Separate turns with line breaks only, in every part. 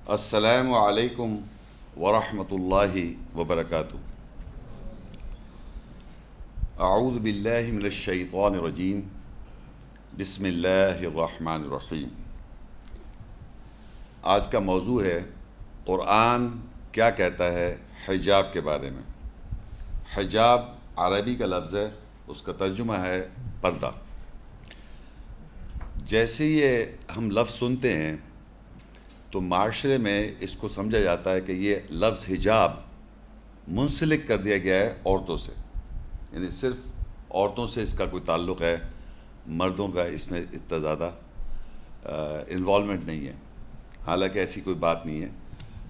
السلام علیکم ورحمۃ اللہ وبرکاتہ۔ اعوذ باللہ من الشیطان الرجیم، بسم اللہ الرحمن الرحیم۔ آج کا موضوع ہے قرآن کیا کہتا ہے حجاب کے بارے میں۔ حجاب عربی کا لفظ ہے، اس کا ترجمہ ہے پردہ۔ جیسے یہ ہم لفظ سنتے ہیں تو معاشرے میں اس کو سمجھا جاتا ہے کہ یہ لفظ حجاب منسلک کر دیا گیا ہے عورتوں سے، یعنی صرف عورتوں سے اس کا کوئی تعلق ہے، مردوں کا اس میں اتنا زیادہ انوالومنٹ نہیں ہے۔ حالانکہ ایسی کوئی بات نہیں ہے۔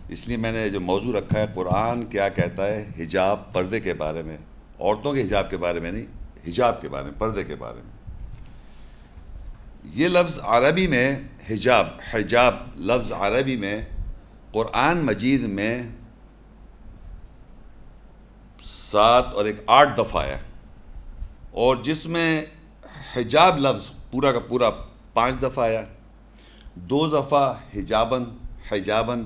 اس لیے میں نے جو موضوع رکھا ہے قرآن کیا کہتا ہے حجاب، پردے کے بارے میں، عورتوں کے حجاب کے بارے میں نہیں، حجاب کے بارے میں، پردے کے بارے میں۔ یہ لفظ عربی میں حجاب لفظ عربی میں قرآن مجید میں 7 اور 8 دفعہ ہے، اور جس میں حجاب لفظ پورا کا پورا 5 دفعہ آیا، 2 دفعہ حجابن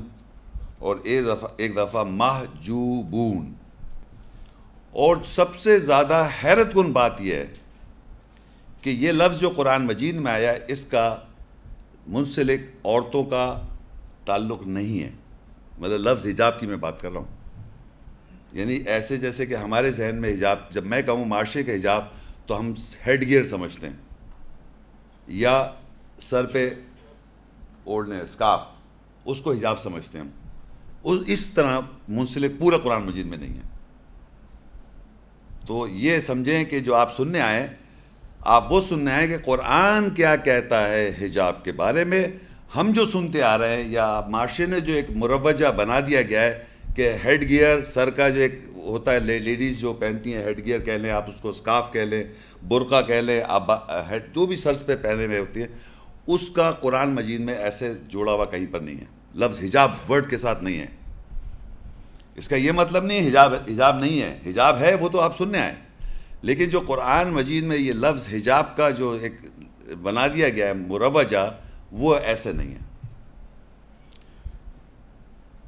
اور ایک دفعہ محجوبون۔ اور سب سے زیادہ حیرت کن بات یہ ہے کہ یہ لفظ جو قرآن مجید میں آیا اس کا منسلک عورتوں کا تعلق نہیں ہے۔ مطلب لفظ حجاب کی میں بات کر رہا ہوں، یعنی ایسے جیسے کہ ہمارے ذہن میں حجاب، جب میں کہوں معاشرے کا حجاب تو ہم ہیڈ گیئر سمجھتے ہیں، یا سر پہ اوڑھنے اسکارف، اس کو حجاب سمجھتے ہیں ہم۔ اس طرح منسلک پورا قرآن مجید میں نہیں ہے۔ تو یہ سمجھیں کہ جو آپ سننے آئے، آپ وہ سننے آئے کہ قرآن کیا کہتا ہے حجاب کے بارے میں۔ ہم جو سنتے آ رہے ہیں یا معاشرے نے جو ایک مروجہ بنا دیا گیا ہے کہ ہیڈ گیئر، سر کا جو ایک ہوتا ہے، لیڈیز جو پہنتی ہیں ہیڈ گیئر کہہ لیں، آپ اس کو اسکارف کہہ لیں، برقع کہہ لیں، آپ جو بھی سرس پہ پہنے ہوئے ہوتی ہیں، اس کا قرآن مجید میں ایسے جوڑا ہوا کہیں پر نہیں ہے، لفظ حجاب ورڈ کے ساتھ نہیں ہے۔ اس کا یہ مطلب نہیں ہے حجاب نہیں ہے، حجاب ہے، وہ تو آپ سننے آئے، لیکن جو قرآن مجید میں یہ لفظ حجاب کا جو ایک بنا دیا گیا ہے مروجہ، وہ ایسے نہیں ہے۔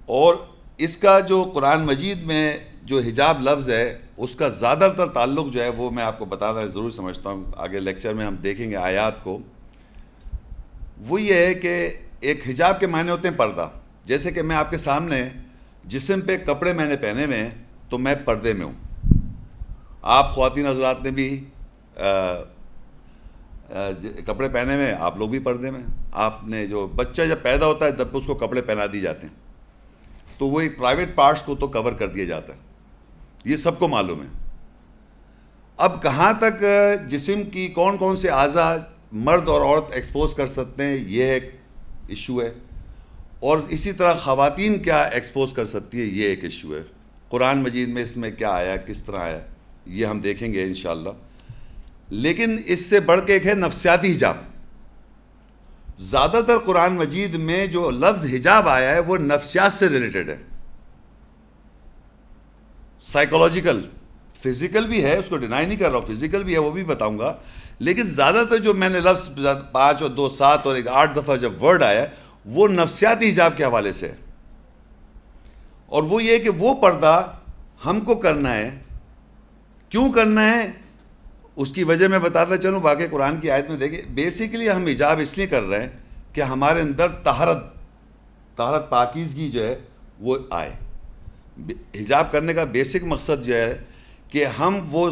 اور اس کا جو قرآن مجید میں جو حجاب لفظ ہے، اس کا زیادہ تر تعلق جو ہے وہ میں آپ کو بتانا ضرور سمجھتا ہوں، آگے لیکچر میں ہم دیکھیں گے آیات کو۔ وہ یہ ہے کہ ایک حجاب کے معنی ہوتے ہیں پردہ۔ جیسے کہ میں آپ کے سامنے جسم پہ کپڑے میں نے پہنے ہوئے ہیں تو میں پردے میں ہوں۔ آپ خواتین حضرات نے بھی کپڑے پہنے ہوئے، آپ لوگ بھی پردے میں۔ آپ نے جو بچہ جب پیدا ہوتا ہے تب اس کو کپڑے پہنا دیے جاتے ہیں، تو وہ ایک پرائیویٹ پارٹس کو تو کور کر دیا جاتا ہے، یہ سب کو معلوم ہے۔ اب کہاں تک جسم کی کون کون سے اعضاء مرد اور عورت ایکسپوز کر سکتے ہیں، یہ ایک ایشو ہے، اور اسی طرح خواتین کیا ایکسپوز کر سکتی ہے، یہ ایک ایشو ہے۔ قرآن مجید میں اس میں کیا آیا، کس طرح آیا، یہ ہم دیکھیں گے انشاءاللہ۔ لیکن اس سے بڑھ کے ایک ہے نفسیاتی حجاب۔ زیادہ تر قرآن مجید میں جو لفظ حجاب آیا ہے وہ نفسیات سے ریلیٹڈ ہے، سائیکولوجیکل، فزیکل بھی ہے، اس کو ڈینائی نہیں کر رہا ہوں، فزیکل بھی ہے، وہ بھی بتاؤں گا۔ لیکن زیادہ تر جو میں نے لفظ 5 اور 2 7 اور 8 دفعہ جب ورڈ آیا وہ نفسیاتی حجاب کے حوالے سے ہے۔ اور وہ یہ کہ وہ پردہ ہم کو کرنا ہے، کیوں کرنا ہے اس کی وجہ میں بتاتا چلوں، باقی قرآن کی آیت میں دیکھیں۔ بیسیکلی ہم حجاب اس لیے کر رہے ہیں کہ ہمارے اندر طہارت پاکیزگی جو ہے وہ آئے۔ حجاب کرنے کا بیسک مقصد جو ہے کہ ہم وہ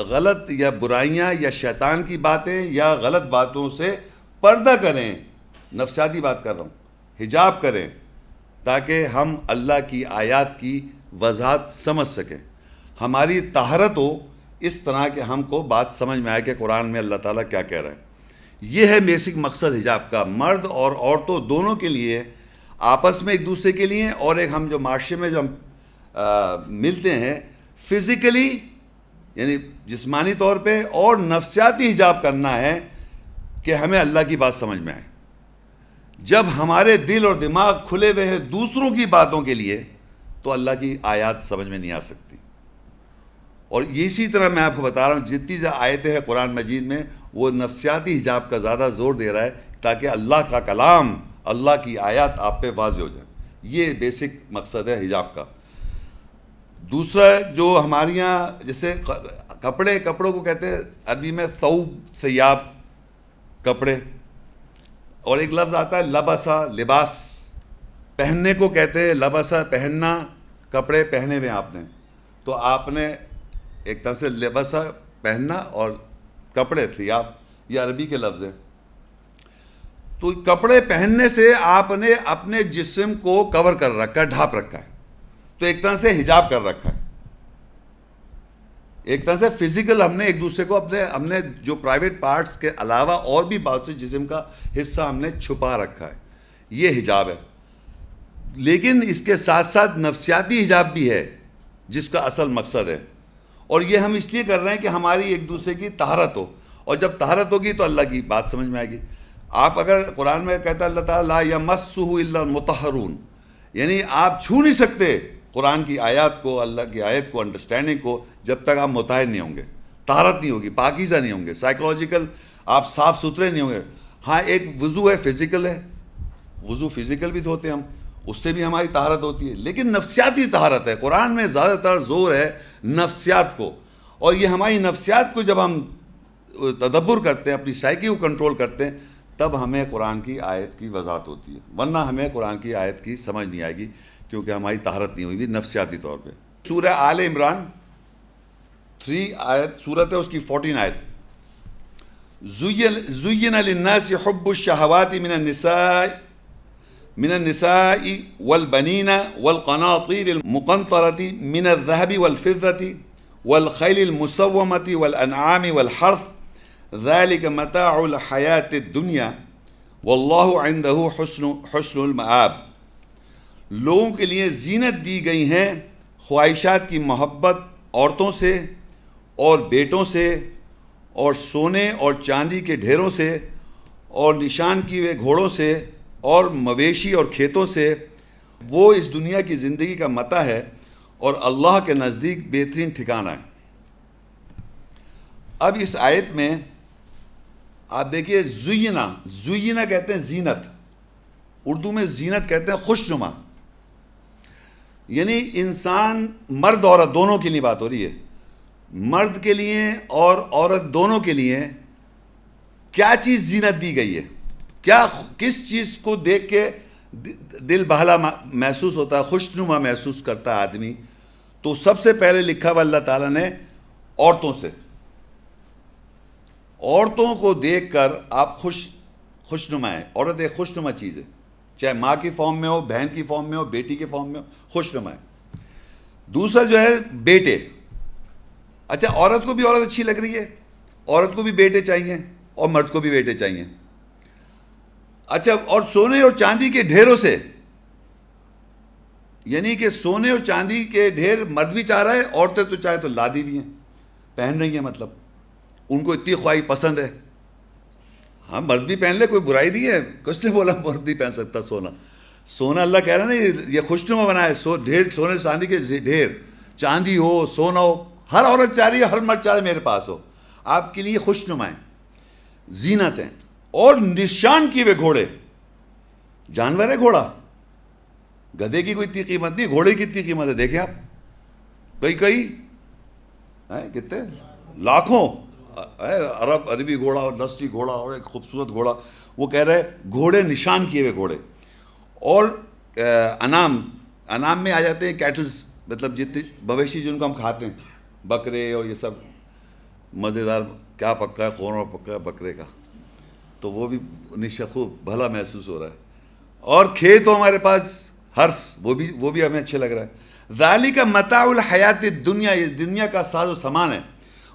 غلط یا برائیاں یا شیطان کی باتیں یا غلط باتوں سے پردہ کریں، نفسیاتی بات کر رہا ہوں، حجاب کریں، تاکہ ہم اللہ کی آیات کی وضاحت سمجھ سکیں، ہماری طہارت ہو اس طرح کہ ہم کو بات سمجھ میں آئے کہ قرآن میں اللہ تعالیٰ کیا کہہ رہا ہے۔ یہ ہے بیسک مقصد حجاب کا، مرد اور عورتوں دونوں کے لیے، آپس میں ایک دوسرے کے لیے، اور ایک ہم جو معاشرے میں جو ہم ملتے ہیں فزیکلی یعنی جسمانی طور پہ، اور نفسیاتی حجاب کرنا ہے کہ ہمیں اللہ کی بات سمجھ میں آئے۔ جب ہمارے دل اور دماغ کھلے ہوئے ہیں دوسروں کی باتوں کے لیے تو اللہ کی آیات سمجھ میں نہیں آ سکتی۔ اور اسی طرح میں آپ کو بتا رہا ہوں جتنی آیتیں ہیں قرآن مجید میں وہ نفسیاتی حجاب کا زیادہ زور دے رہا ہے تاکہ اللہ کا کلام، اللہ کی آیات آپ پہ واضح ہو جائے۔ یہ بیسک مقصد ہے حجاب کا. دوسرا جو ہمارے یہاں جیسے کپڑوں کو کہتے ہیں عربی میں ثوب، ثیاب، کپڑے، اور ایک لفظ آتا ہے لبسا، لباس، پہننے کو کہتے ہیں لبسا، پہننا، کپڑے پہنے ہوئے آپ نے، تو آپ نے ایک طرح سے لبسا پہننا اور کپڑے ثیاب، یہ عربی کے لفظ ہیں. تو کپڑے پہننے سے آپ نے اپنے جسم کو کور کر رکھا ہے، ڈھانپ رکھا ہے، تو ایک طرح سے حجاب کر رکھا ہے. ایک طرح سے فزیکل ہم نے ایک دوسرے کو ہم نے جو پرائیویٹ پارٹس کے علاوہ اور بھی بہت سے جسم کا حصہ ہم نے چھپا رکھا ہے، یہ حجاب ہے. لیکن اس کے ساتھ ساتھ نفسیاتی حجاب بھی ہے جس کا اصل مقصد ہے، اور یہ ہم اس لیے کر رہے ہیں کہ ہماری ایک دوسرے کی طہارت ہو، اور جب طہارت ہوگی تو اللہ کی بات سمجھ میں آئے گی. آپ اگر قرآن میں کہتا ہے اللہ تعالیٰ لا یمسہ الا المطہرون، یعنی آپ چھو نہیں سکتے قرآن کی آیات کو، اللہ کی آیت کو، انڈرسٹینڈنگ کو، جب تک آپ مطہر نہیں ہوں گے، طہارت نہیں ہوگی، پاکیزہ نہیں ہوں گے، سائیکولوجیکل آپ صاف ستھرے نہیں ہوں گے. ہاں ایک وضو ہے، فزیکل ہے، وضو فزیکل بھی دھوتے ہیں ہم، اس سے بھی ہماری طہارت ہوتی ہے، لیکن نفسیاتی طہارت ہے. قرآن میں زیادہ تر زور ہے نفسیات کو، اور یہ ہماری نفسیات کو جب ہم تدبر کرتے ہیں، اپنی سائیکی کو کنٹرول کرتے ہیں، تب ہمیں قرآن کی آیت کی وضاحت ہوتی ہے، ورنہ ہمیں قرآن کی آیت کی سمجھ نہیں آئے گی، کیونکہ ہماری طہارت نہیں ہوئی نفسیاتی طور پہ. سورہ آل عمران 3 آیت سورت ہے، اس کی 14 آیت. زُيِّنَ لِلنَّاسِ حُبُّ الشَّهَوَاتِ من النساء والبنين والقناطير المقنطرة من الذهب والفضة والخيل المسومة والأنعام والحرث ذلك متاع الحياة الدنيا والله عنده حسن المآب. لوگوں کے لیے زینت دی گئی ہیں خواہشات کی محبت عورتوں سے اور بیٹوں سے اور سونے اور چاندی کے ڈھیروں سے اور نشان کیے ہوئے گھوڑوں سے اور مویشی اور کھیتوں سے. وہ اس دنیا کی زندگی کا متاع ہے اور اللہ کے نزدیک بہترین ٹھکانہ ہے. اب اس آیت میں آپ دیکھیے زینا کہتے ہیں زینت، اردو میں زینت کہتے ہیں خوشنما، یعنی انسان مرد عورت دونوں کے لیے بات ہو رہی ہے، مرد کے لیے اور عورت دونوں کے لیے کیا چیز زینت دی گئی ہے، کس چیز کو دیکھ کے دل بہلا محسوس ہوتا ہے، خوشنما محسوس کرتا ہے آدمی. تو سب سے پہلے لکھا ہوا اللہ تعالیٰ نے عورتوں سے، عورتوں کو دیکھ کر آپ خوشنما ہیں. عورت ایک خوشنما چیز ہے، چاہے ماں کی فارم میں ہو، بہن کی فارم میں ہو، بیٹی کی فارم میں ہو، خوشنما ہے. دوسرا جو ہے بیٹے. اچھا عورت کو بھی عورت اچھی لگ رہی ہے، عورت کو بھی بیٹے چاہیے اور مرد کو بھی بیٹے چاہیے. اچھا اور سونے اور چاندی کے ڈھیروں سے، یعنی کہ سونے اور چاندی کے ڈھیر مرد بھی چاہ رہا ہے، عورتیں تو چاہے تو لادی بھی ہیں، پہن رہی ہیں، مطلب ان کو اتنی خواہش پسند ہے. ہاں مرد بھی پہن لے، کوئی برائی نہیں ہے، کس نے بولا مرد نہیں پہن سکتا سونا اللہ کہہ رہا ہے نا یہ خوشنما بنا ہے. ڈھیر سونے چاندی کے ڈھیر، چاندی ہو، سونا ہو، ہر عورت چاہ رہی ہے، ہر مرد چاہ رہا ہے میرے پاس ہو. آپ کے لیے خوشنما ہے، زینت ہیں. اور نشان کیے ہوئے گھوڑے، جانور ہے گھوڑا، گدھے کی کوئی اتنی قیمت نہیں، گھوڑے کی اتنی قیمت ہے. دیکھیں آپ کئی کتنے لاکھوں، عربی گھوڑا اور نسلی گھوڑا اور ایک خوبصورت گھوڑا. وہ کہہ رہے گھوڑے نشان کیے ہوئے گھوڑے. اور انعام میں آ جاتے ہیں کیٹلز، مطلب جتنے مویشی جن کو ہم کھاتے ہیں، بکرے اور یہ سب مزیدار، کیا پکا ہے قورمہ پکا ہے بکرے کا، تو وہ بھی خوب بھلا محسوس ہو رہا ہے. اور کھیت ہو ہمارے پاس، ہرس، وہ بھی ہمیں اچھے لگ رہا ہے. ذالک متاع الحیات الدنیا، یہ دنیا کا ساز و سامان ہے.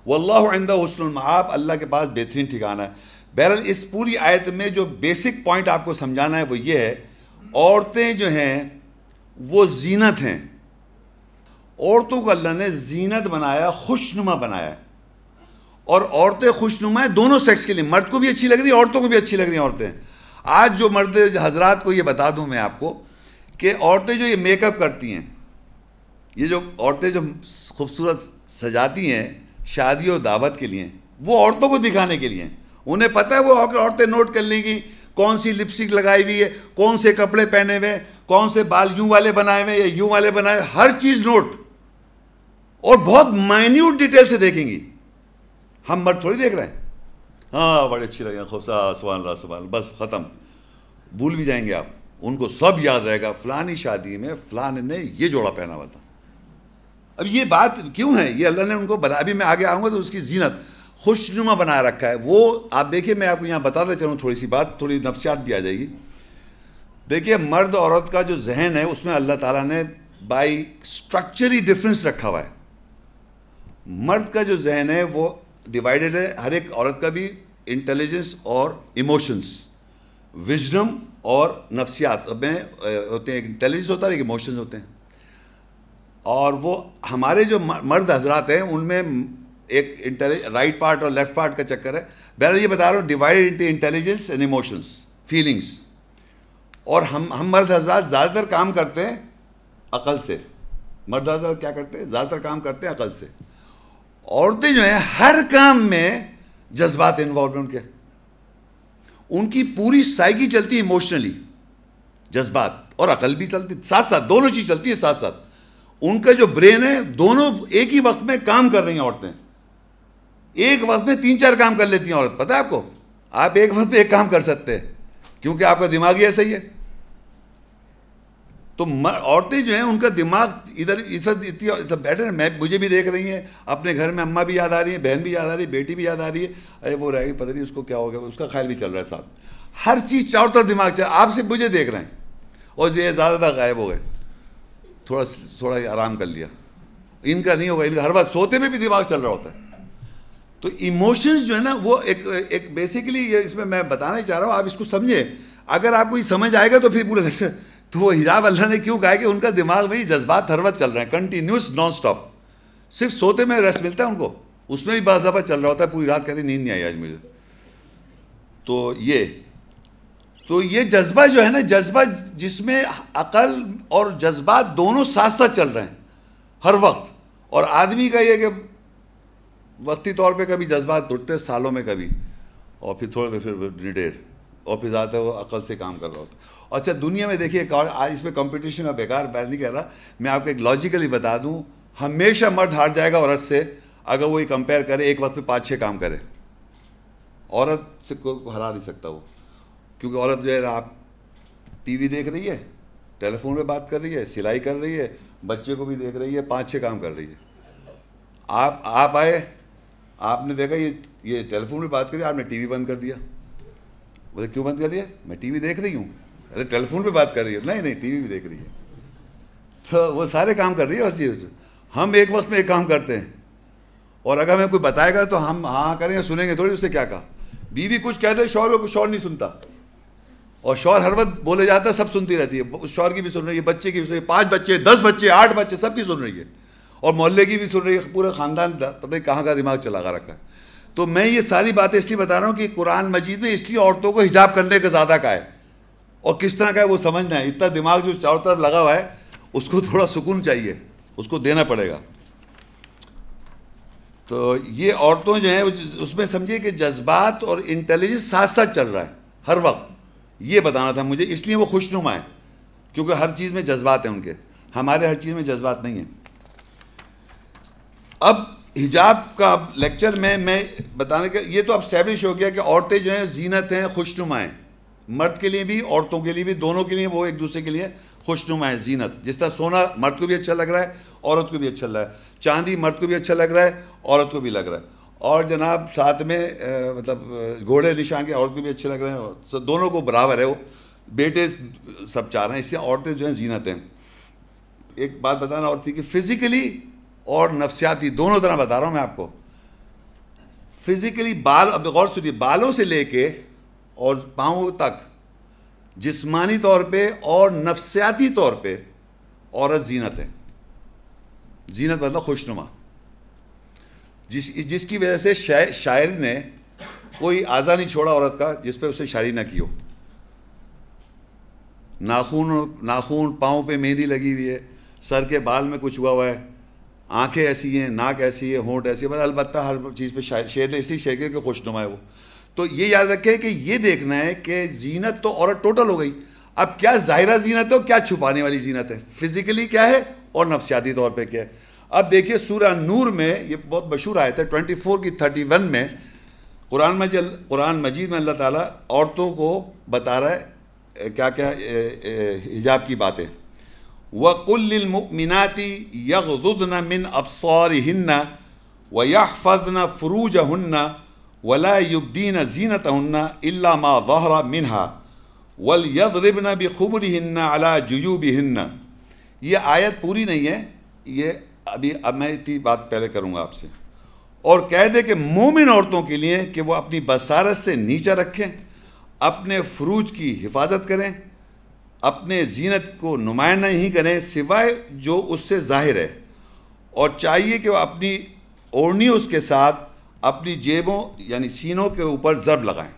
واللہ عنده حسن المآب، اللہ کے پاس بہترین ٹھکانہ ہے. بہرحال اس پوری آیت میں جو بیسک پوائنٹ آپ کو سمجھانا ہے وہ یہ ہے، عورتیں جو ہیں وہ زینت ہیں. عورتوں کو اللہ نے زینت بنایا، خوشنما بنایا. اور عورتیں خوشنما ہیں دونوں سیکس کے لیے، مرد کو بھی اچھی لگ رہی ہیں، عورتوں کو بھی اچھی لگ رہی ہیں عورتیں. آج جو مرد حضرات کو یہ بتا دوں میں آپ کو کہ عورتیں جو یہ میک اپ کرتی ہیں، یہ جو عورتیں جو خوبصورت سجاتی ہیں شادی اور دعوت کے لیے، وہ عورتوں کو دکھانے کے لیے. انہیں پتہ ہے وہ عورتیں نوٹ کر لیں گی کون سی لپسٹک لگائی ہوئی ہے, کون سے کپڑے پہنے ہوئے, کون سے بال یوں والے بنائے ہوئے یا یوں والے بنائے ہوئے, ہر چیز نوٹ, اور بہت مائنیوٹ ڈیٹیل سے دیکھیں گی. ہم مرد تھوڑی دیکھ رہے ہیں, ہاں بڑے اچھی لگے, خوبصورت, سبحان اللہ سبحان اللہ, بس ختم. بھول بھی جائیں گے آپ, ان کو سب یاد رہے گا فلانی شادی میں فلان نے یہ جوڑا پہنا ہوا تھا. اب یہ بات کیوں ہے, یہ اللہ نے ان کو بنا, ابھی میں آگے آؤں گا تو اس کی زینت خوشنما بنا رکھا ہے. وہ آپ دیکھیے, میں آپ کو یہاں بتاتا چلوں, تھوڑی سی بات, تھوڑی نفسیات بھی آ جائے گی. دیکھیے مرد عورت کا جو ذہن ہے اس میں اللہ تعالیٰ نے بائی اسٹرکچر ہی ڈفرینس رکھا ہوا ہے. مرد کا جو ذہن ہے وہ ڈیوائیڈڈ ہے, ہر ایک عورت کا بھی انٹیلیجنس اور ایموشنس, وژڈم اور نفسیات میں ہوتے ہیں. ایک انٹیلیجنس ہوتا ہے, ایک ایموشنز ہوتے ہیں. اور وہ ہمارے جو مرد حضرات ہیں ان میں ایک رائٹ پارٹ اور لیفٹ پارٹ کا چکر ہے. بہرحال یہ بتا رہا ہوں, divide into intelligence and emotions, feelings. اور ہم مرد حضرات زیادہ تر کام کرتے ہیں عقل سے. مرد حضرات کیا کرتے ہیں, زیادہ تر کام کرتے ہیں عقل سے. عورتیں جو ہیں ہر کام میں جذبات انوالو ان کے, ان کی پوری سائیکی چلتی ہے ایموشنلی, جذبات اور عقل بھی چلتی ساتھ ساتھ, دونوں چیز چلتی ہے ساتھ ساتھ. ان کا جو برین ہے دونوں ایک ہی وقت میں کام کر رہی ہیں عورتیں. ایک وقت میں 3-4 کام کر لیتی ہیں عورت, پتہ ہے آپ کو, آپ ایک وقت میں ایک کام کر سکتے ہیں کیونکہ آپ کا دماغ ہی ایسا ہی ہے. تو عورتیں جو ہیں ان کا دماغ ادھر سب بیٹھے ہیں. میں مجھے بھی دیکھ رہی ہیں اپنے گھر میں, اماں بھی یاد آ رہی ہیں, بہن بھی یاد آ رہی ہے, بیٹی بھی یاد آ رہی ہے, ارے وہ رہ گئی پتہ نہیں اس کو کیا ہو گیا, اس کا خیال بھی چل رہا ہے ساتھ. ہر چیز چاروں طرف دماغ چل, آپ سے مجھے دیکھ رہے ہیں اور یہ زیادہ تر غائب ہو گئے, تھوڑا آرام کر لیا. ان کا نہیں ہوگا, ان کا ہر وقت سوتے میں بھی دماغ چل رہا ہوتا ہے. تو ایموشنز جو ہے نا وہ ایک بیسیکلی یہ اس میں بتانا ہی چاہ رہا ہوں, آپ اس کو سمجھیں. اگر آپ کو یہ سمجھ آئے گا تو پھر پورا لیکچر, تو وہ حجاب اللہ نے کیوں کہا ہے کہ ان کا دماغ میں جذبات ہر وقت چل رہے ہیں, کنٹینیوس, نان اسٹاپ. صرف سوتے میں ریسٹ ملتا ہے ان کو, اس میں بھی بعض دفعہ چل رہا ہوتا ہے, پوری رات کہتے ہیں نیند نہیں آئی آج مجھے. تو یہ جذبہ جو ہے نا, جذبہ جس میں عقل اور جذبات دونوں ساتھ ساتھ چل رہے ہیں ہر وقت. اور آدمی کا یہ کہ وقتی طور پہ کبھی جذبات ٹوٹتے سالوں میں کبھی, اور پھر تھوڑے پھر نڈیر, اور پھر زیادہ وہ عقل سے کام کر رہا ہوتا ہے. اچھا دنیا میں دیکھیے, آج اس میں کمپٹیشن کا بیکار بات نہیں کہہ رہا, میں آپ کو ایک لاجیکلی بتا دوں, ہمیشہ مرد ہار جائے گا عورت سے اگر وہ یہ کمپیئر کرے ایک وقت میں 5-6 کام کرے. عورت سے کوئی ہرا نہیں سکتا وہ, کیونکہ عورت جو ہے آپ ٹی وی دیکھ رہی ہے, ٹیلی فون پہ بات کر رہی ہے, سلائی کر رہی ہے, بچے کو بھی دیکھ رہی ہے, 5-6 کام کر رہی ہے. آپ آئے, آپ نے دیکھا یہ ٹیلی فون پہ بات کری, آپ نے ٹی وی بند کر دیا. بولے کیوں بند کر دیا, میں ٹی وی دیکھ رہی ہوں. ارے ٹیلی فون پہ بات کر رہی ہے, نہیں ٹی وی بھی دیکھ رہی ہے. تو وہ سارے کام کر رہی ہے. اور چیز ہم ایک وقت میں ایک کام کرتے ہیں, اور اگر ہمیں کوئی بتائے گا تو ہم ہاں کریں گے, سنیں گے تھوڑی اس نے کیا کہا. بیوی کچھ کہتے ہیں شوہر کو, شوہر نہیں سنتا, اور شوہر ہر وقت بولے جاتا ہے, سب سنتی رہتی ہے. اس شوہر کی بھی سن رہی ہے, بچے کی بھی سن رہی ہے, 5 بچے 10 بچے 8 بچے سب کی سن رہی ہے, اور محلے کی بھی سن رہی ہے, پورے خاندان پتہ نہیں کہاں کا دماغ چلا رکھا ہے. تو میں یہ ساری باتیں اس لیے بتا رہا ہوں کہ قرآن مجید میں اس لیے عورتوں کو حجاب کرنے کا زیادہ کہا ہے, اور کس طرح کا ہے وہ سمجھنا ہے. اتنا دماغ جو چاروں طرف لگا ہوا ہے اس کو تھوڑا سکون چاہیے, اس کو دینا پڑے گا. تو یہ عورتوں جو ہیں اس میں سمجھیے کہ جذبات اور انٹیلیجنس ساتھ ساتھ چل رہا ہے ہر وقت, یہ بتانا تھا مجھے. اس لیے وہ خوشنما ہے کیونکہ ہر چیز میں جذبات ہیں ان کے, ہمارے ہر چیز میں جذبات نہیں ہیں. اب حجاب کا لیکچر میں بتانے کا یہ تو اب اسٹیبلش ہو گیا کہ عورتیں جو ہیں زینت ہیں, خوشنما ہیں. مرد کے لیے بھی عورتوں کے لیے بھی, دونوں کے لیے وہ ایک دوسرے کے لیے خوشنما ہے, زینت. جس طرح سونا مرد کو بھی اچھا لگ رہا ہے, عورت کو بھی اچھا لگ رہا ہے. چاندی مرد کو بھی اچھا لگ رہا ہے, عورت کو بھی لگ رہا ہے. اور جناب ساتھ میں مطلب گھوڑے نشان کے عورت کو بھی اچھے لگ رہے ہیں, دونوں کو برابر ہے. وہ بیٹے سب چاہ رہے ہیں, اس سے عورتیں جو ہیں زینت ہیں. ایک بات بتانا اور تھی کہ فزیکلی اور نفسیاتی دونوں طرح بتا رہا ہوں میں آپ کو. فزیکلی بال, اب غور سنیے, بالوں سے لے کے اور پاؤں تک جسمانی طور پہ اور نفسیاتی طور پہ عورت زینت ہے. زینت مطلب خوشنما, جس کی وجہ سے شاعر نے کوئی اعضا نہیں چھوڑا عورت کا جس پہ اسے شاعری نہ کی ہو. ناخون, پاؤں پہ مہندی لگی ہوئی ہے, سر کے بال میں کچھ ہوا ہوا ہے, آنکھیں ایسی ہیں, ناک ایسی ہے, ہونٹ ایسی ہے, البتہ ہر چیز پہ شعر نے اسی شعر کے خوشنما ہے وہ. تو یہ یاد رکھیں کہ یہ دیکھنا ہے کہ زینت تو عورت ٹوٹل ہو گئی، اب کیا ظاہرہ زینت ہے اور کیا چھپانے والی زینت ہے، فزیکلی کیا ہے اور نفسیاتی طور پہ کیا ہے۔ اب دیکھیے سورہ نور میں یہ بہت مشہور آیت ہے 24 کی 31 میں، قرآن مجید میں اللہ تعالیٰ عورتوں کو بتا رہا ہے کیا کیا حجاب کی باتیں۔ وَقُلْ لِلْمُؤْمِنَاتِ يَغْضُضْنَ مِنْ أَبْصَارِهِنَّ وَيَحْفَظْنَ فُرُوجَهُنَّ وَلَا يُبْدِينَ زِينَتَهُنَّ إِلَّا مَا ظَهَرَ مِنْهَا وَلْيَضْرِبْنَ بِخُمُرِهِنَّ عَلَى جُيُوبِهِنَّ۔ یہ آیت پوری نہیں ہے، یہ اب میں اتنی بات پہلے کروں گا آپ سے، اور کہہ دے کہ مومن عورتوں کے لیے کہ وہ اپنی بصارت سے نیچے رکھیں، اپنے فروج کی حفاظت کریں، اپنے زینت کو نمایاں نہیں کریں سوائے جو اس سے ظاہر ہے، اور چاہیے کہ وہ اپنی اوڑھنی اس کے ساتھ اپنی جیبوں یعنی سینوں کے اوپر ضرب لگائیں۔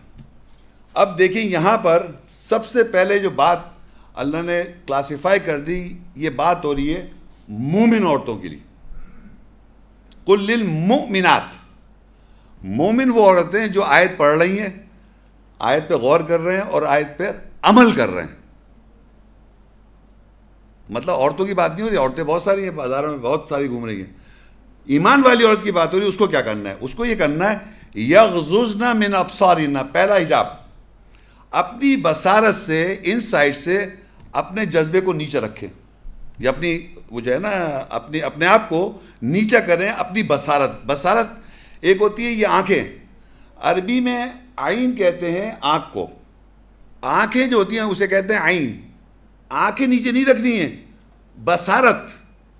اب دیکھیں یہاں پر سب سے پہلے جو بات اللہ نے کلاسیفائی کر دی، یہ بات ہو رہی ہے مومن عورتوں کے لیے۔ قُلْ لِلْمُؤْمِنَاتِ، مومن وہ عورتیں جو آیت پڑھ رہی ہیں، آیت پہ غور کر رہے ہیں اور آیت پہ عمل کر رہے ہیں۔ مطلب عورتوں کی بات نہیں ہو رہی، عورتیں بہت ساری ہیں، بازاروں میں بہت ساری گھوم رہی ہیں، ایمان والی عورت کی بات ہو رہی ہے۔ اس کو کیا کرنا ہے؟ اس کو یہ کرنا ہے یغضضن من ابصارہن، پہلا حجاب، اپنی بصارت سے ان سائڈ سے اپنے جذبے کو نیچے رکھیں، یا اپنی وہ جو ہے نا اپنے آپ کو نیچے کریں، اپنی بصارت ایک ہوتی ہے یہ آنکھیں، عربی میں عین کہتے ہیں آنکھ کو، آنکھیں جو ہوتی ہیں اسے کہتے ہیں عین، آنکھیں نیچے نہیں رکھنی ہیں، بصارت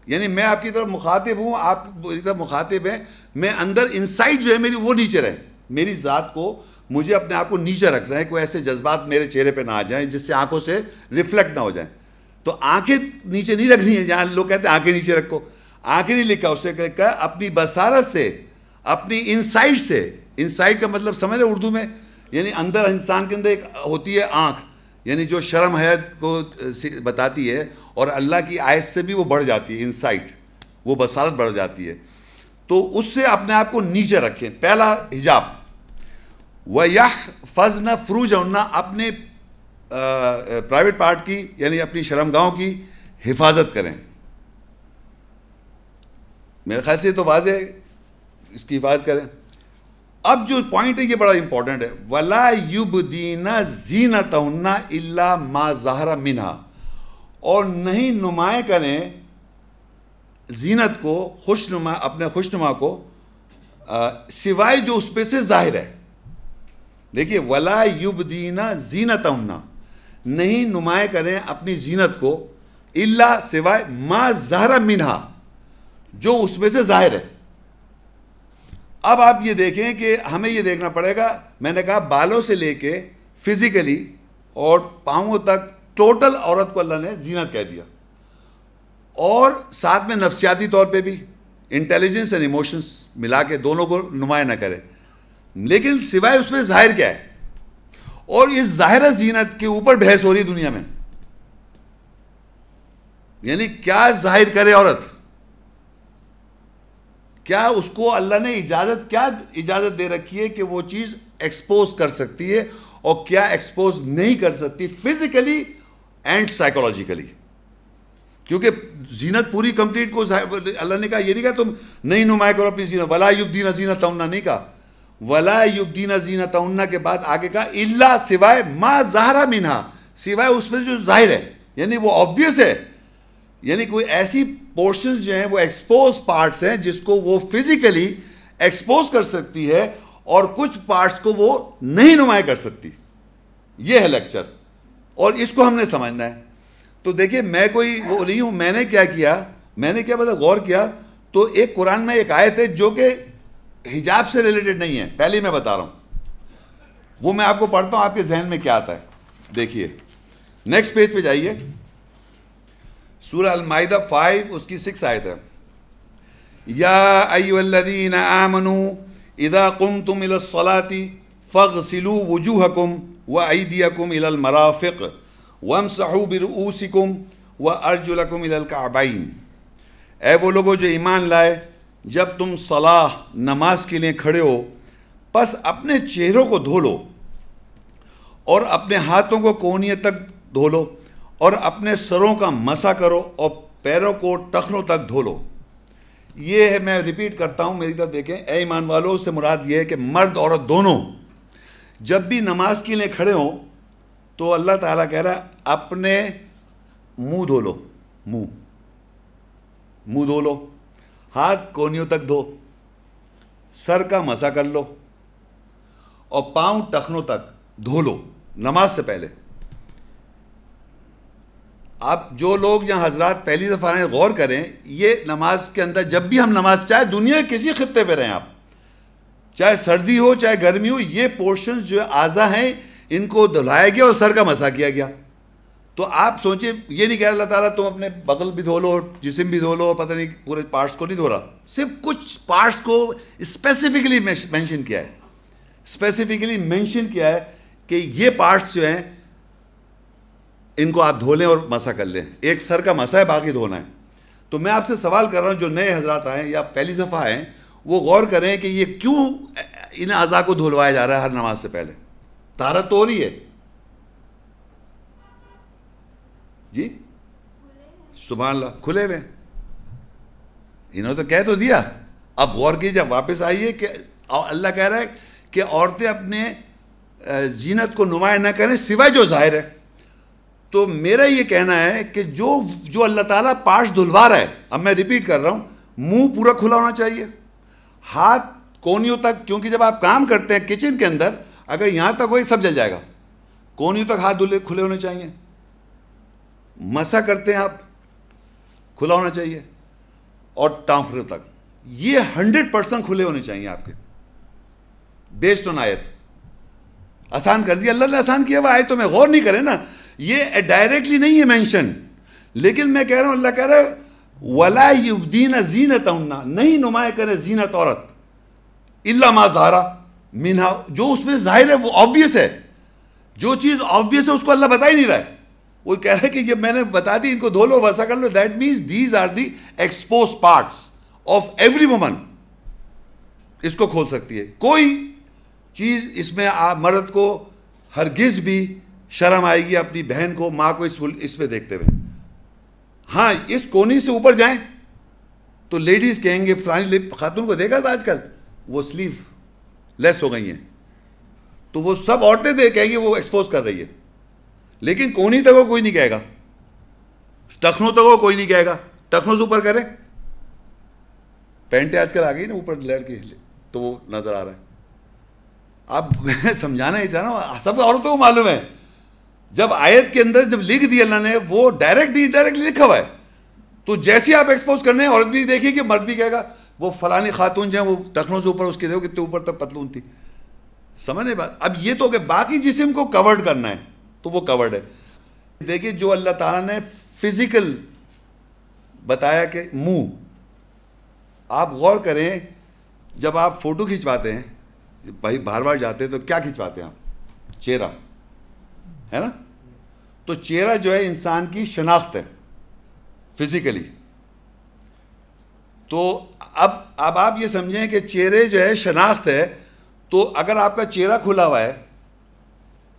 یعنی میں آپ کی طرف مخاطب ہوں، آپ میری طرف مخاطب ہیں، میں اندر انسائٹ جو ہے میری وہ نیچے رہے، میری ذات کو مجھے اپنے آپ کو نیچے رکھنا ہے، کوئی ایسے جذبات میرے چہرے پہ نہ آ جائیں جس سے آنکھوں سے ریفلیکٹ نہ ہو جائیں۔ تو آنکھیں نیچے نہیں رکھنی ہیں، جہاں لوگ کہتے ہیں آنکھیں نیچے رکھو، آنکھیں نہیں لکھا، اس نے لکھا ہے اپنی بصارت سے، اپنی انسائٹ سے۔ انسائٹ کا مطلب سمجھ رہے اردو میں، یعنی اندر انسان کے اندر ایک ہوتی ہے آنکھ، یعنی جو شرم حیات کو بتاتی ہے اور اللہ کی آیت سے بھی وہ بڑھ جاتی ہے، انسائٹ وہ بصارت بڑھ جاتی ہے، تو اس سے اپنے آپ کو نیچے رکھیں، پہلا حجاب۔ وَيَحْفَظْنَ فُرُوجَهُنَّ، اپنے پرائیویٹ پارٹ کی یعنی اپنی شرمگاہوں کی حفاظت کریں۔ میرے خیال سے تو واضح، اس کی حفاظت کریں۔ اب جو پوائنٹ ہے یہ بڑا امپورٹنٹ ہے، وَلَا يُبْدِينَ زِينَتَهُنَّ إِلَّا مَا ظَهَرَ مِنْهَا، اور نہیں نمایاں کریں زینت کو، اپنے خوشنما کو، سوائے جو اس پہ سے ظاہر ہے۔ دیکھیے وَلَا يُبْدِينَ زِينَتَهُنَّ، نہیں نمایاں کریں اپنی زینت کو، الا سوائے مَا ظَهَرَ مِنْهَا، جو اس میں سے ظاہر ہے۔ اب آپ یہ دیکھیں کہ ہمیں یہ دیکھنا پڑے گا، میں نے کہا بالوں سے لے کے فزیکلی اور پاؤں تک ٹوٹل عورت کو اللہ نے زینت کہہ دیا، اور ساتھ میں نفسیاتی طور پہ بھی انٹیلیجنس اینڈ ایموشنس ملا کے دونوں کو نمایاں نہ کرے، لیکن سوائے اس میں ظاہر کیا ہے، اور اس ظاہر زینت کے اوپر بحث ہو رہی دنیا میں، یعنی کیا ظاہر کرے عورت، کیا اس کو اللہ نے اجازت دے رکھی ہے کہ وہ چیز ایکسپوز کر سکتی ہے اور کیا ایکسپوز نہیں کر سکتی، فزیکلی اینڈ سائیکولوجیکلی، کیونکہ زینت پوری کمپلیٹ کو اللہ نے کہا، یہ نہیں کہا تم نہیں نمایاں کرو اپنی زینت، وَلَا يُبْدِينَ زِينَتَهُنَّ نہیں کہا، وَلَا يُبْدِينَ زِينَتَهُنَّ کے بعد آگے کہا اِلَّا سوائے مَا ظَهَرَ مِنْهَا، سوائے اس میں جو ظاہر ہے، یعنی وہ آبویس ہے، یعنی کوئی ایسی پورشنز جو ہیں وہ ایکسپوز پارٹس ہیں جس کو وہ فزیکلی ایکسپوز کر سکتی ہے، اور کچھ پارٹس کو وہ نہیں نمایاں کر سکتی۔ یہ ہے لیکچر، اور اس کو ہم نے سمجھنا ہے۔ تو دیکھیں میں کوئی وہ نہیں ہوں، میں نے کیا مطلب غور کیا، تو ایک قرآن میں ایک آیت ہے جو کہ حجاب سے ریلیٹڈ نہیں ہے، پہلے میں بتا رہا ہوں، وہ میں آپ کو پڑھتا ہوں، آپ کے ذہن میں کیا آتا ہے۔ دیکھیے نیکسٹ پیج پہ جائیے، سورہ المائدہ 5 اس کی 6 آیت ہے، یا ایھا الذین آمنوا اذا قمتم الى الصلاة فاغسلوا وجوہکم وایدیکم الى المرافق وامسحوا برؤوسکم وارجلکم الى الکعبین۔ اے وہ لوگوں جو ایمان لائے، جب تم نماز کے لیے کھڑے ہو پس اپنے چہروں کو دھو لو اور اپنے ہاتھوں کو کونیے تک دھو لو اور اپنے سروں کا مسح کرو اور پیروں کو ٹخنوں تک دھو لو. یہ ہے, میں ریپیٹ کرتا ہوں, میری طرف دیکھیں. اے ایمان والوں, سے مراد یہ ہے کہ مرد عورت دونوں جب بھی نماز کے لیے کھڑے ہوں تو اللہ تعالیٰ کہہ رہا ہے اپنے منہ دھو لو, منہ دھو لو, ہاتھ کونیوں تک دھو, سر کا مسح کر لو اور پاؤں ٹخنوں تک دھو لو نماز سے پہلے. آپ جو لوگ یہاں حضرات پہلی دفعہ آئے غور کریں, یہ نماز کے اندر جب بھی ہم نماز, چاہے دنیا کسی خطے پہ رہیں آپ, چاہے سردی ہو چاہے گرمی ہو, یہ پورشنز جو اعضاء ہیں ان کو دھلایا گیا اور سر کا مسح کیا گیا. تو آپ سوچیں, یہ نہیں کہہ اللہ تعالیٰ تم اپنے بغل بھی دھو لو, جسم بھی دھو لو, پتہ نہیں پورے پارٹس کو نہیں دھو رہا, صرف کچھ پارٹس کو اسپیسیفکلی مینشن کیا ہے, اسپیسیفکلی مینشن کیا ہے کہ یہ پارٹس جو ہیں ان کو آپ دھو لیں اور مسح کر لیں. ایک سر کا مسح ہے, باقی دھونا ہے. تو میں آپ سے سوال کر رہا ہوں, جو نئے حضرات آئے ہیں یا پہلی دفعہ آئے ہیں, وہ غور کریں کہ یہ کیوں ان اعضاء کو دھلوایا جا رہا ہے ہر نماز سے پہلے. طہارت تو ہو رہی ہے جی, سبحان اللہ, کھلے ہوئے انہوں نے تو کہہ تو دیا. اب غور کیجیے, جب واپس آئیے کہ اللہ کہہ رہا ہے کہ عورتیں اپنے زینت کو نمایاں نہ کریں سوائے جو ظاہر ہے. تو میرا یہ کہنا ہے کہ جو اللہ تعالیٰ پارٹس دھلوا رہا ہے, اب میں ریپیٹ کر رہا ہوں, منہ پورا کھلا ہونا چاہیے, ہاتھ کونیوں تک, کیونکہ جب آپ کام کرتے ہیں کچن کے اندر اگر یہاں تک ہوئی سب جل جائے گا, کونیوں تک ہاتھ کھلے ہونے چاہیے. مسح کرتے ہیں آپ, کھلا ہونا چاہیے, اور ٹانفروں تک یہ 100% کھلے ہونے چاہیے آپ کے, بیسڈ آن آیت. آسان کر دیا اللہ نے, آسان کیا ہوا. آیتوں میں غور نہیں کریں نا, یہ ڈائریکٹلی نہیں ہے مینشن, لیکن میں کہہ رہا ہوں اللہ کہہ رہا ہے وَلَا يُبْدِينَ زِينَتَهُنَّ, نہیں نمایاں کرے زینت عورت, إِلَّا مَا ظَهَرَ مِنْهَا, جو اس میں ظاہر ہے وہ آبویس ہے. جو چیز آبویس ہے اس کو اللہ بتا ہی نہیں رہا ہے. وہ کہہ رہا ہے کہ یہ میں نے بتا دی, ان کو دھو لو ویسا کر لو. That means these are the expose parts of every woman. اس کو کھول سکتی ہے, کوئی چیز اس میں مرد کو ہرگز بھی شرم آئے گی اپنی بہن کو, ماں کو اس پہ دیکھتے ہوئے. ہاں اس کونی سے اوپر جائیں تو لیڈیز کہیں گے فلانی خاتون کو دیکھا تھا آج کل وہ سلیو لیس ہو گئی ہیں, تو وہ سب عورتیں کہیں گے وہ ایکسپوز کر رہی ہے. لیکن کونی تک وہ کوئی نہیں کہے گا, ٹخنوں تک وہ کوئی نہیں کہے گا. ٹخنوں سے اوپر کرے, پینٹیں آج کل آ گئی نا اوپر لہر کی, تو وہ نظر آ رہا ہے. اب میں سمجھانا ہی چاہ رہا ہوں, سب عورتوں کو معلوم ہے. جب آیت کے اندر جب لکھ دی اللہ نے, وہ ڈائریکٹلی لکھا ہوا ہے, تو جیسے آپ ایکسپوز کرنے ہیں, عورت بھی دیکھے کہ مرد بھی کہے گا وہ فلانی خاتون جو ہے وہ ٹخنوں سے اوپر, اس کے دیکھو کتنے اوپر تک پتلون تھی. سمجھنے بات. اب یہ تو کہ باقی جسم کو کورڈ کرنا ہے تو وہ کورڈ ہے. دیکھیے جو اللہ تعالیٰ نے فزیکل بتایا کہ منہ, آپ غور کریں جب آپ فوٹو کھنچواتے ہیں, بھائی باہر باہر جاتے ہیں تو کیا کھنچواتے ہیں آپ؟ چہرہ ہے نا. تو چہرہ جو ہے انسان کی شناخت ہے فزیکلی. تو اب آپ یہ سمجھیں کہ چہرے جو ہے شناخت ہے, تو اگر آپ کا چہرہ کھلا ہوا ہے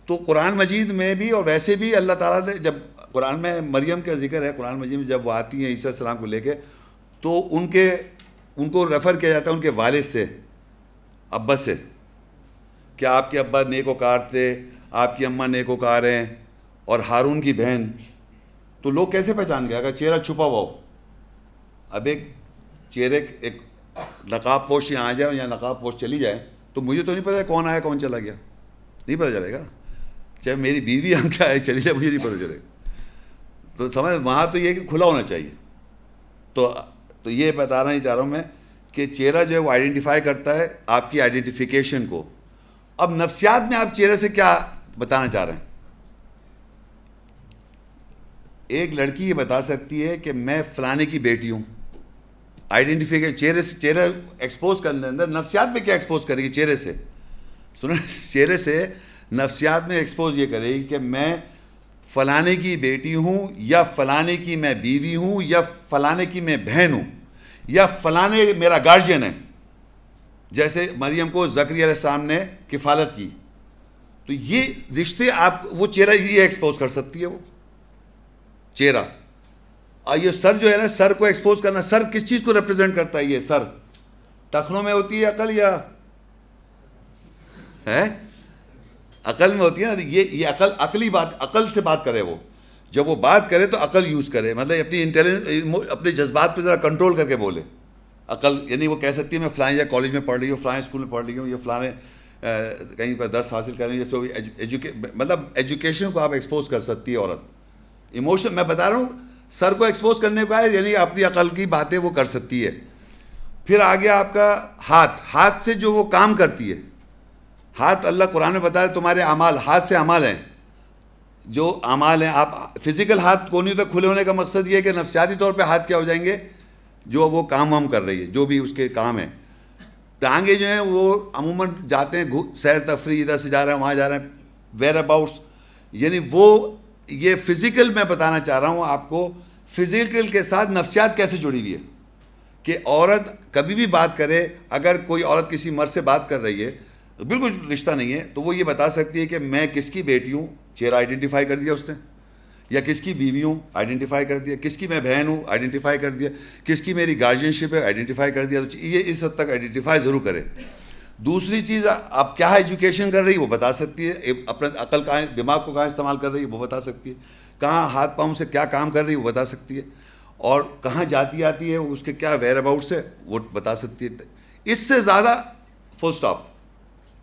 تو قرآن مجید میں بھی اور ویسے بھی اللہ تعالیٰ نے, جب قرآن میں مریم کا ذکر ہے, قرآن مجید میں جب وہ آتی ہیں عیسیٰ علیہ السلام کو لے کے, تو ان کو ریفر کیا جاتا ہے ان کے والد سے, ابا سے, کہ آپ کے ابا نیکوکار تھے, آپ کی اماں نیکوکار ہیں, اور ہارون کی بہن. تو لوگ کیسے پہچان گئے اگر چہرہ چھپا ہوا ہو؟ اب ایک چہرے ایک نقاب پوش یہاں آ جائے یا نقاب پوش چلی جائے تو مجھے تو نہیں پتہ کون آیا کون چلا گیا, نہیں پتہ چلے گا نا. چاہے میری بیوی ہم کیا ہے چلی جائے, مجھے نہیں پتہ چلے گا. تو سمجھ, وہاں تو یہ کہ کھلا ہونا چاہیے. تو یہ بتانا ہی چاہ رہا ہوں میں کہ چہرہ جو ہے وہ آئیڈینٹیفائی کرتا ہے آپ کی آئیڈینٹیفیکیشن کو. اب نفسیات میں آپ چہرے سے کیا بتانا چاہ رہے ہیں؟ ایک لڑکی یہ بتا سکتی ہے کہ میں فلانے کی بیٹی ہوں, آئیڈینٹیفیکیشن چہرے سے, چہرہ ایکسپوز کرنے اندر. نفسیات میں کیا ایکسپوز کرے گی چہرے سے؟ سنیں, چہرے سے نفسیات میں ایکسپوز یہ کرے گی کہ میں فلانے کی بیٹی ہوں, یا فلانے کی میں بیوی ہوں, یا فلانے کی میں بہن ہوں, یا فلانے میرا گارجین ہے. جیسے مریم کو زکریا علیہ السلام نے کفالت کی. تو یہ رشتے آپ وہ چہرہ یہ ایکسپوز کر سکتی ہے وہ چہرہ. اور یہ سر جو ہے نا, سر کو ایکسپوز کرنا, سر کس چیز کو ریپرزینٹ کرتا ہے؟ یہ سر ٹخنوں میں ہوتی ہے عقل یا ہے عقل میں ہوتی ہے نا. یہ عقلی بات, عقل سے بات کرے وہ. جب وہ بات کرے تو عقل یوز کرے, مطلب اپنی انٹیلیجنس اپنے جذبات پہ ذرا کنٹرول کر کے بولے. عقل یعنی وہ کہہ سکتی ہے میں فلاں یا کالج میں پڑھ رہی ہوں, فلاں اسکول میں پڑھ رہی ہوں, یا فلاں کہیں پر درس حاصل کر رہی ہیں, جیسے مطلب ایجوکیشن کو آپ ایکسپوز کر سکتی ہے عورت. ایموشن میں بتا رہا ہوں, سر کو ایکسپوز کرنے کو ہے, یعنی اپنی عقل کی باتیں وہ کر سکتی ہے. پھر آ گیا آپ کا ہاتھ. ہاتھ سے جو وہ کام کرتی ہے, ہاتھ اللہ قرآن میں بتا ہے تمہارے اعمال, ہاتھ سے اعمال ہیں, جو اعمال ہیں. آپ فزیکل ہاتھ کونیوں تک کھلے ہونے کا مقصد یہ ہے کہ نفسیاتی طور پہ ہاتھ کیا ہو جائیں گے, جو وہ کام وام کر رہی ہے, جو بھی اس کے کام ہیں. ٹانگیں جو ہیں وہ عموماً جاتے ہیں سیر تفریح, ادھر سے جا رہے ہیں وہاں جا رہے ہیں, ویئر اباؤٹس, یعنی وہ یہ فزیکل میں بتانا چاہ رہا ہوں آپ کو. فزیکل کے ساتھ نفسیات کیسے جڑی ہوئی ہے کہ عورت کبھی بھی بات کرے, اگر کوئی عورت کسی مرد سے بات کر رہی ہے, بالکل رشتہ نہیں ہے, تو وہ یہ بتا سکتی ہے کہ میں کس کی بیٹی ہوں, چہرہ آئیڈینٹیفائی کر دیا اس نے, یا کس کی بیوی ہوں آئیڈینٹیفائی کر دیا, کس کی میں بہن ہوں آئیڈینٹیفائی کر دیا, کس کی میری گارجین شپ ہے آئیڈینٹیفائی کر دیا. تو یہ اس حد تک آئیڈینٹیفائی ضرور کرے. دوسری چیز, آپ کیا ایجوکیشن کر رہی ہے وہ بتا سکتی ہے, اپنے عقل کہاں, دماغ کو کہاں استعمال کر رہی ہے وہ بتا سکتی ہے, کہاں ہاتھ پاؤں سے کیا کام کر رہی ہے وہ بتا سکتی ہے, اور کہاں جاتی آتی ہے, اس کے کیا ویئر اباؤٹس ہے وہ بتا سکتی ہے. اس سے زیادہ فل سٹاپ.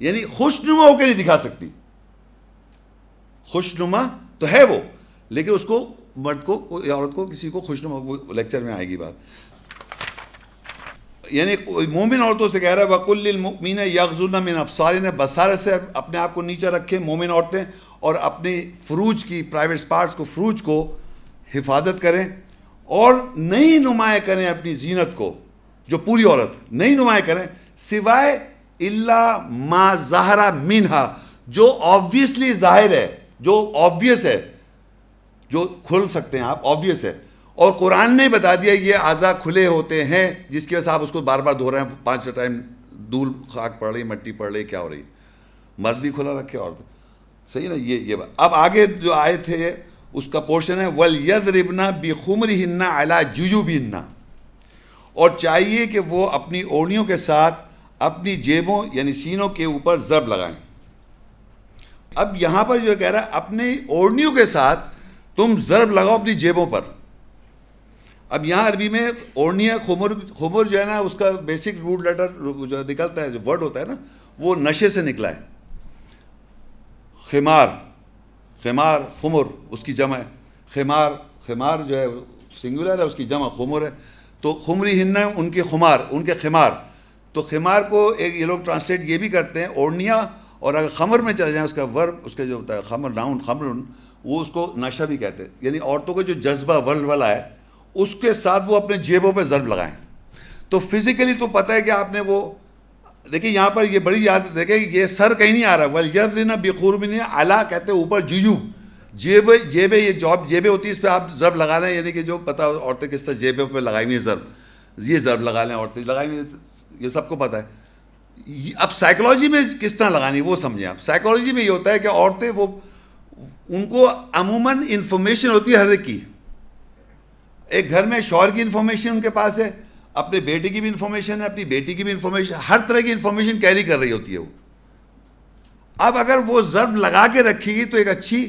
یعنی خوش نما ہو کے نہیں دکھا سکتی. خوش نما تو ہے وہ, لیکن اس کو مرد کو یا عورت کو کسی کو خوش نما, وہ لیکچر میں آئے گی بات. یعنی مومن عورتوں سے کہہ رہا ہے وَقُلْ لِلْمُؤْمِنِينَ يَغْضُضْنَ مِنْ أَبْصَارِهِنَّ, بصارت سے اپنے آپ کو نیچا رکھیں مومن عورتیں, اور اپنی فروج کی پرائیویٹ پارٹس کو, فروج کو حفاظت کریں, اور نہیں نمایاں کریں اپنی زینت کو, جو پوری عورت نہیں نمایاں کریں سوائے الا ما ظہر منہا, جو آبویسلی ظاہر ہے, جو آبویس ہے, جو کھل سکتے ہیں آپ, آبویس ہے. اور قرآن نے بتا دیا یہ اعضاء کھلے ہوتے ہیں, جس کی وجہ سے آپ اس کو بار بار دھو رہے ہیں, 5 ٹائم دھول خاک پڑ رہی, مٹی پڑ رہی, کیا ہو رہی. مرد بھی کھلا رکھے عورت, صحیح نا. یہ بات. اب آگے جو آئے تھے اس کا پورشن ہے وَلْيَضْرِبْنَ بِخُمُرِهِنَّ عَلَى جُيُوبِهِنَّ, اور چاہیے کہ وہ اپنی اوڑھنیوں کے ساتھ اپنی جیبوں یعنی سینوں کے اوپر ضرب لگائیں. اب یہاں پر جو کہہ رہا ہے اپنی اوڑھنیوں کے ساتھ تم ضرب لگاؤ اپنی جیبوں پر. اب یہاں عربی میں اوڑھنیاں, خمر جو ہے نا, اس کا بیسک روٹ لیٹر جو نکلتا ہے, جو ورڈ ہوتا ہے نا, وہ نشے سے نکلا ہے. خمار, خمار, خمر اس کی جمع ہے. خمار, خمار جو ہے سنگولر ہے, اس کی جمع خمر ہے. تو خمری ہن ان کے خمار, ان کے خمار. تو خمار کو ایک یہ لوگ ٹرانسلیٹ یہ بھی کرتے ہیں اوڑھنیاں, اور اگر خمر میں چلے جائیں اس کا ورب, اس کا جو ہوتا ہے خمر, ناؤن خمرن, وہ اس کو نشہ بھی کہتے ہیں. یعنی عورتوں کو جو جذبہ ولولا ہے اس کے ساتھ وہ اپنے جیبوں پہ ضرب لگائیں. تو فزیکلی تو پتہ ہے کہ آپ نے وہ دیکھیں یہاں پر یہ بڑی یاد دیکھیں, یہ سر کہیں نہیں آ رہا. وَلْيَضْرِبْنَ بِخُمُرِهِنَّ عَلَىٰ کہتے ہیں اوپر, جیوب, جیبیں, یہ جاب جیبیں ہوتی ہے, اس پہ آپ ضرب لگا لیں. یعنی کہ جو پتہ عورتیں کس طرح جیبوں پہ لگائی ہوئی ہیں ضرب, یہ ضرب لگا لیں عورتیں لگائی ہوئی, یہ سب کو پتہ ہے. اب سائیکالوجی میں کس طرح لگانی وہ سمجھیں آپ. سائیکالوجی میں یہ ہوتا ہے کہ عورتیں وہ ان کو عموماً انفارمیشن ہوتی ہے ہر ایک کی. ایک گھر میں شوہر کی انفارمیشن ان کے پاس ہے, اپنے بیٹے کی بھی انفارمیشن ہے, اپنی بیٹی کی بھی انفارمیشن, ہر طرح کی انفارمیشن کیری کر رہی ہوتی ہے وہ. اب اگر وہ ضرب لگا کے رکھے گی تو ایک اچھی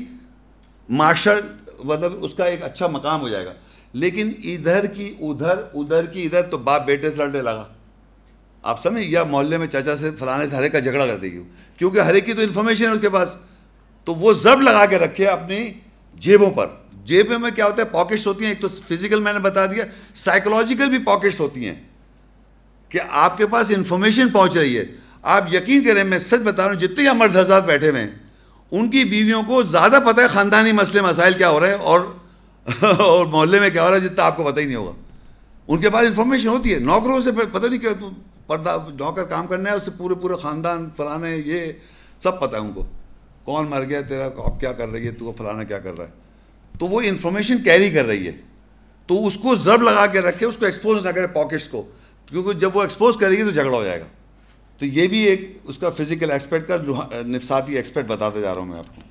معاشر, مطلب اس کا ایک اچھا مقام ہو جائے گا. لیکن ادھر کی ادھر, ادھر کی ادھر, تو باپ بیٹے سے لڑنے لگا, آپ سمجھیں, یا محلے میں چچا سے فلانے سے ہر ایک کا جھگڑا کر دے گی, کیونکہ ہر ایک کی تو انفارمیشن ہے اس کے پاس. تو وہ ضرب لگا کے رکھے اپنی جیبوں پر. جیبیں میں کیا ہوتا ہے, پاکٹس ہوتی ہیں. ایک تو فزیکل میں نے بتا دیا, سائیکولوجیکل بھی پاکٹس ہوتی ہیں کہ آپ کے پاس انفارمیشن پہنچ رہی ہے. آپ یقین کریں, میں سچ بتا رہا ہوں, جتنے یہاں مرد حضرات بیٹھے ہوئے ہیں ان کی بیویوں کو زیادہ پتہ ہے خاندانی مسئلے مسائل کیا ہو رہے ہیں اور محلے میں کیا ہو رہا ہے, جتنا آپ کو پتہ ہی نہیں ہوگا. ان کے پاس انفارمیشن ہوتی ہے. نوکروں سے پتہ نہیں کہ پردہ نوکر کام کرنا ہے, اس سے پورے خاندان فلانے یہ سب پتہ ہے ان کو, کون مر گیا تیرا, اب کیا کر رہی ہے تو, فلانا کیا کر رہا ہے. تو وہ انفارمیشن کیری کر رہی ہے. تو اس کو ضرب لگا کے رکھے, اس کو ایکسپوز نہ کرے پاکٹس کو, کیونکہ جب وہ ایکسپوز کرے گی تو جھگڑا ہو جائے گا. تو یہ بھی ایک اس کا فزیکل ایکسپیکٹ کا نفساتی ایکسپیکٹ بتاتے جا رہا ہوں میں آپ کو.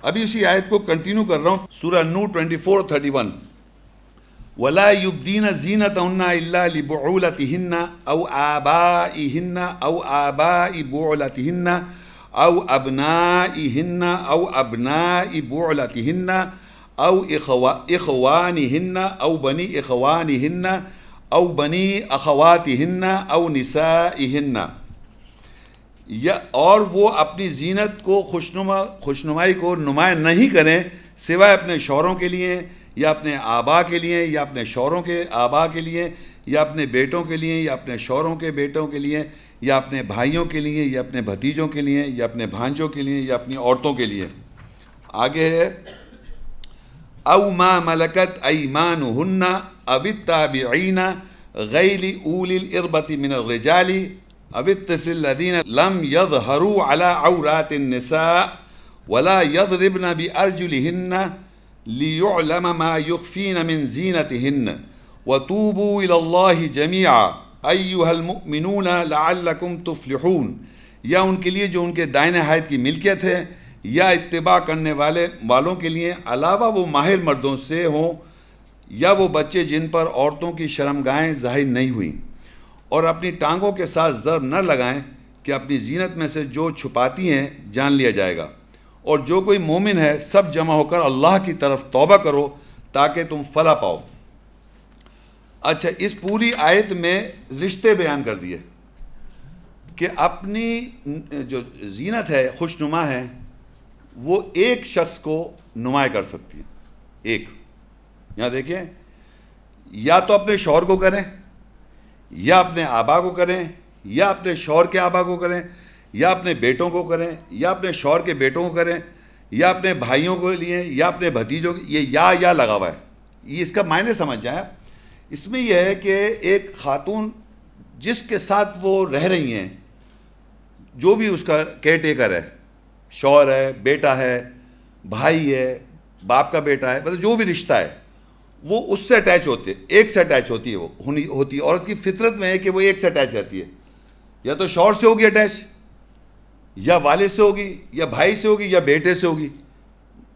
ابھی اسی آیت کو کنٹینیو کر رہا ہوں, سورہ نور 24:31. وَلَا يُبْدِينَ زِينَتَهُنَّ إِلَّا لِبُعُولَتِهِنَّ أَوْ آبَائِهِنَّ أَوْ آبَاءِ بُعُولَتِهِنَّ أَوْ أَبْنَائِهِنَّ أَوْ أَبْنَاءِ بُعُولَتِهِنَّ أَوْ إِخْوَانِهِنَّ أَوْ بَنِي إِخْوَانِهِنَّ أَوْ بَنِي أَخَوَاتِهِنَّ أَوْ نِسَائِهِنَّ. یا اور وہ اپنی زینت کو خوشنمائی کو نمایاں نہیں کریں سوائے اپنے شوہروں کے لیے یا اپنے آبا کے لیے یا اپنے شوہروں کے آبا کے لیے یا اپنے بیٹوں کے لیے یا اپنے شوہروں کے بیٹوں کے لیے یا اپنے بھائیوں کے لیے یا اپنے بھتیجوں کے لیے یا اپنے بھانجوں کے لیے یا اپنی عورتوں کے لیے. آگے ہے او ما ملکت ایمانہن او التابعین غیر اولی الاربۃ من الرجال او الطفل الذین لم یظہروا علی عورات النساء ولا یضربن بارجلہن لِيُعْلَمَ مَا يُخْفِينَ مِنْ زِينَتِهِنَّ وَتُوبُوا إِلَى اللَّهِ جَمِيعًا أَيُّهَا الْمُؤْمِنُونَ لَعَلَّكُمْ تُفْلِحُونَ. یا ان کے لیے جو ان کے دائیں حیض کی ملکیت ہے یا اتباع کرنے والوں کے لیے علاوہ وہ ماہر مردوں سے ہوں یا وہ بچے جن پر عورتوں کی شرمگاہیں ظاہر نہیں ہوئیں, اور اپنی ٹانگوں کے ساتھ ضرب نہ لگائیں کہ اپنی زینت میں سے جو چھپاتی ہیں جان لیا جائے گا. اور جو کوئی مومن ہے سب جمع ہو کر اللہ کی طرف توبہ کرو تاکہ تم فلاح پاؤ. اچھا, اس پوری آیت میں رشتے بیان کر دیے کہ اپنی جو زینت ہے خوشنما ہے وہ ایک شخص کو نمایاں کر سکتی ہے. ایک, یہاں دیکھیں, یا تو اپنے شوہر کو کریں یا اپنے آبا کو کریں یا اپنے شوہر کے آبا کو کریں یا اپنے بیٹوں کو کریں یا اپنے شوہر کے بیٹوں کو کریں یا اپنے بھائیوں کو لیے یا اپنے بھتیجوں کو. یہ یا لگا ہوا ہے, یہ اس کا معنی سمجھ جائیں. اس میں یہ ہے کہ ایک خاتون جس کے ساتھ وہ رہ رہی ہیں, جو بھی اس کا کیئر ٹیکر ہے, شوہر ہے, بیٹا ہے, بھائی ہے, باپ کا بیٹا ہے, مطلب جو بھی رشتہ ہے وہ اس سے اٹیچ ہوتے, ایک سے اٹیچ ہوتی ہے. وہ ہوتی ہے عورت کی فطرت میں ہے کہ وہ ایک سے اٹیچ رہتی ہے, یا تو شوہر سے ہوگی اٹیچ, یا والد سے ہوگی, یا بھائی سے ہوگی, یا بیٹے سے ہوگی.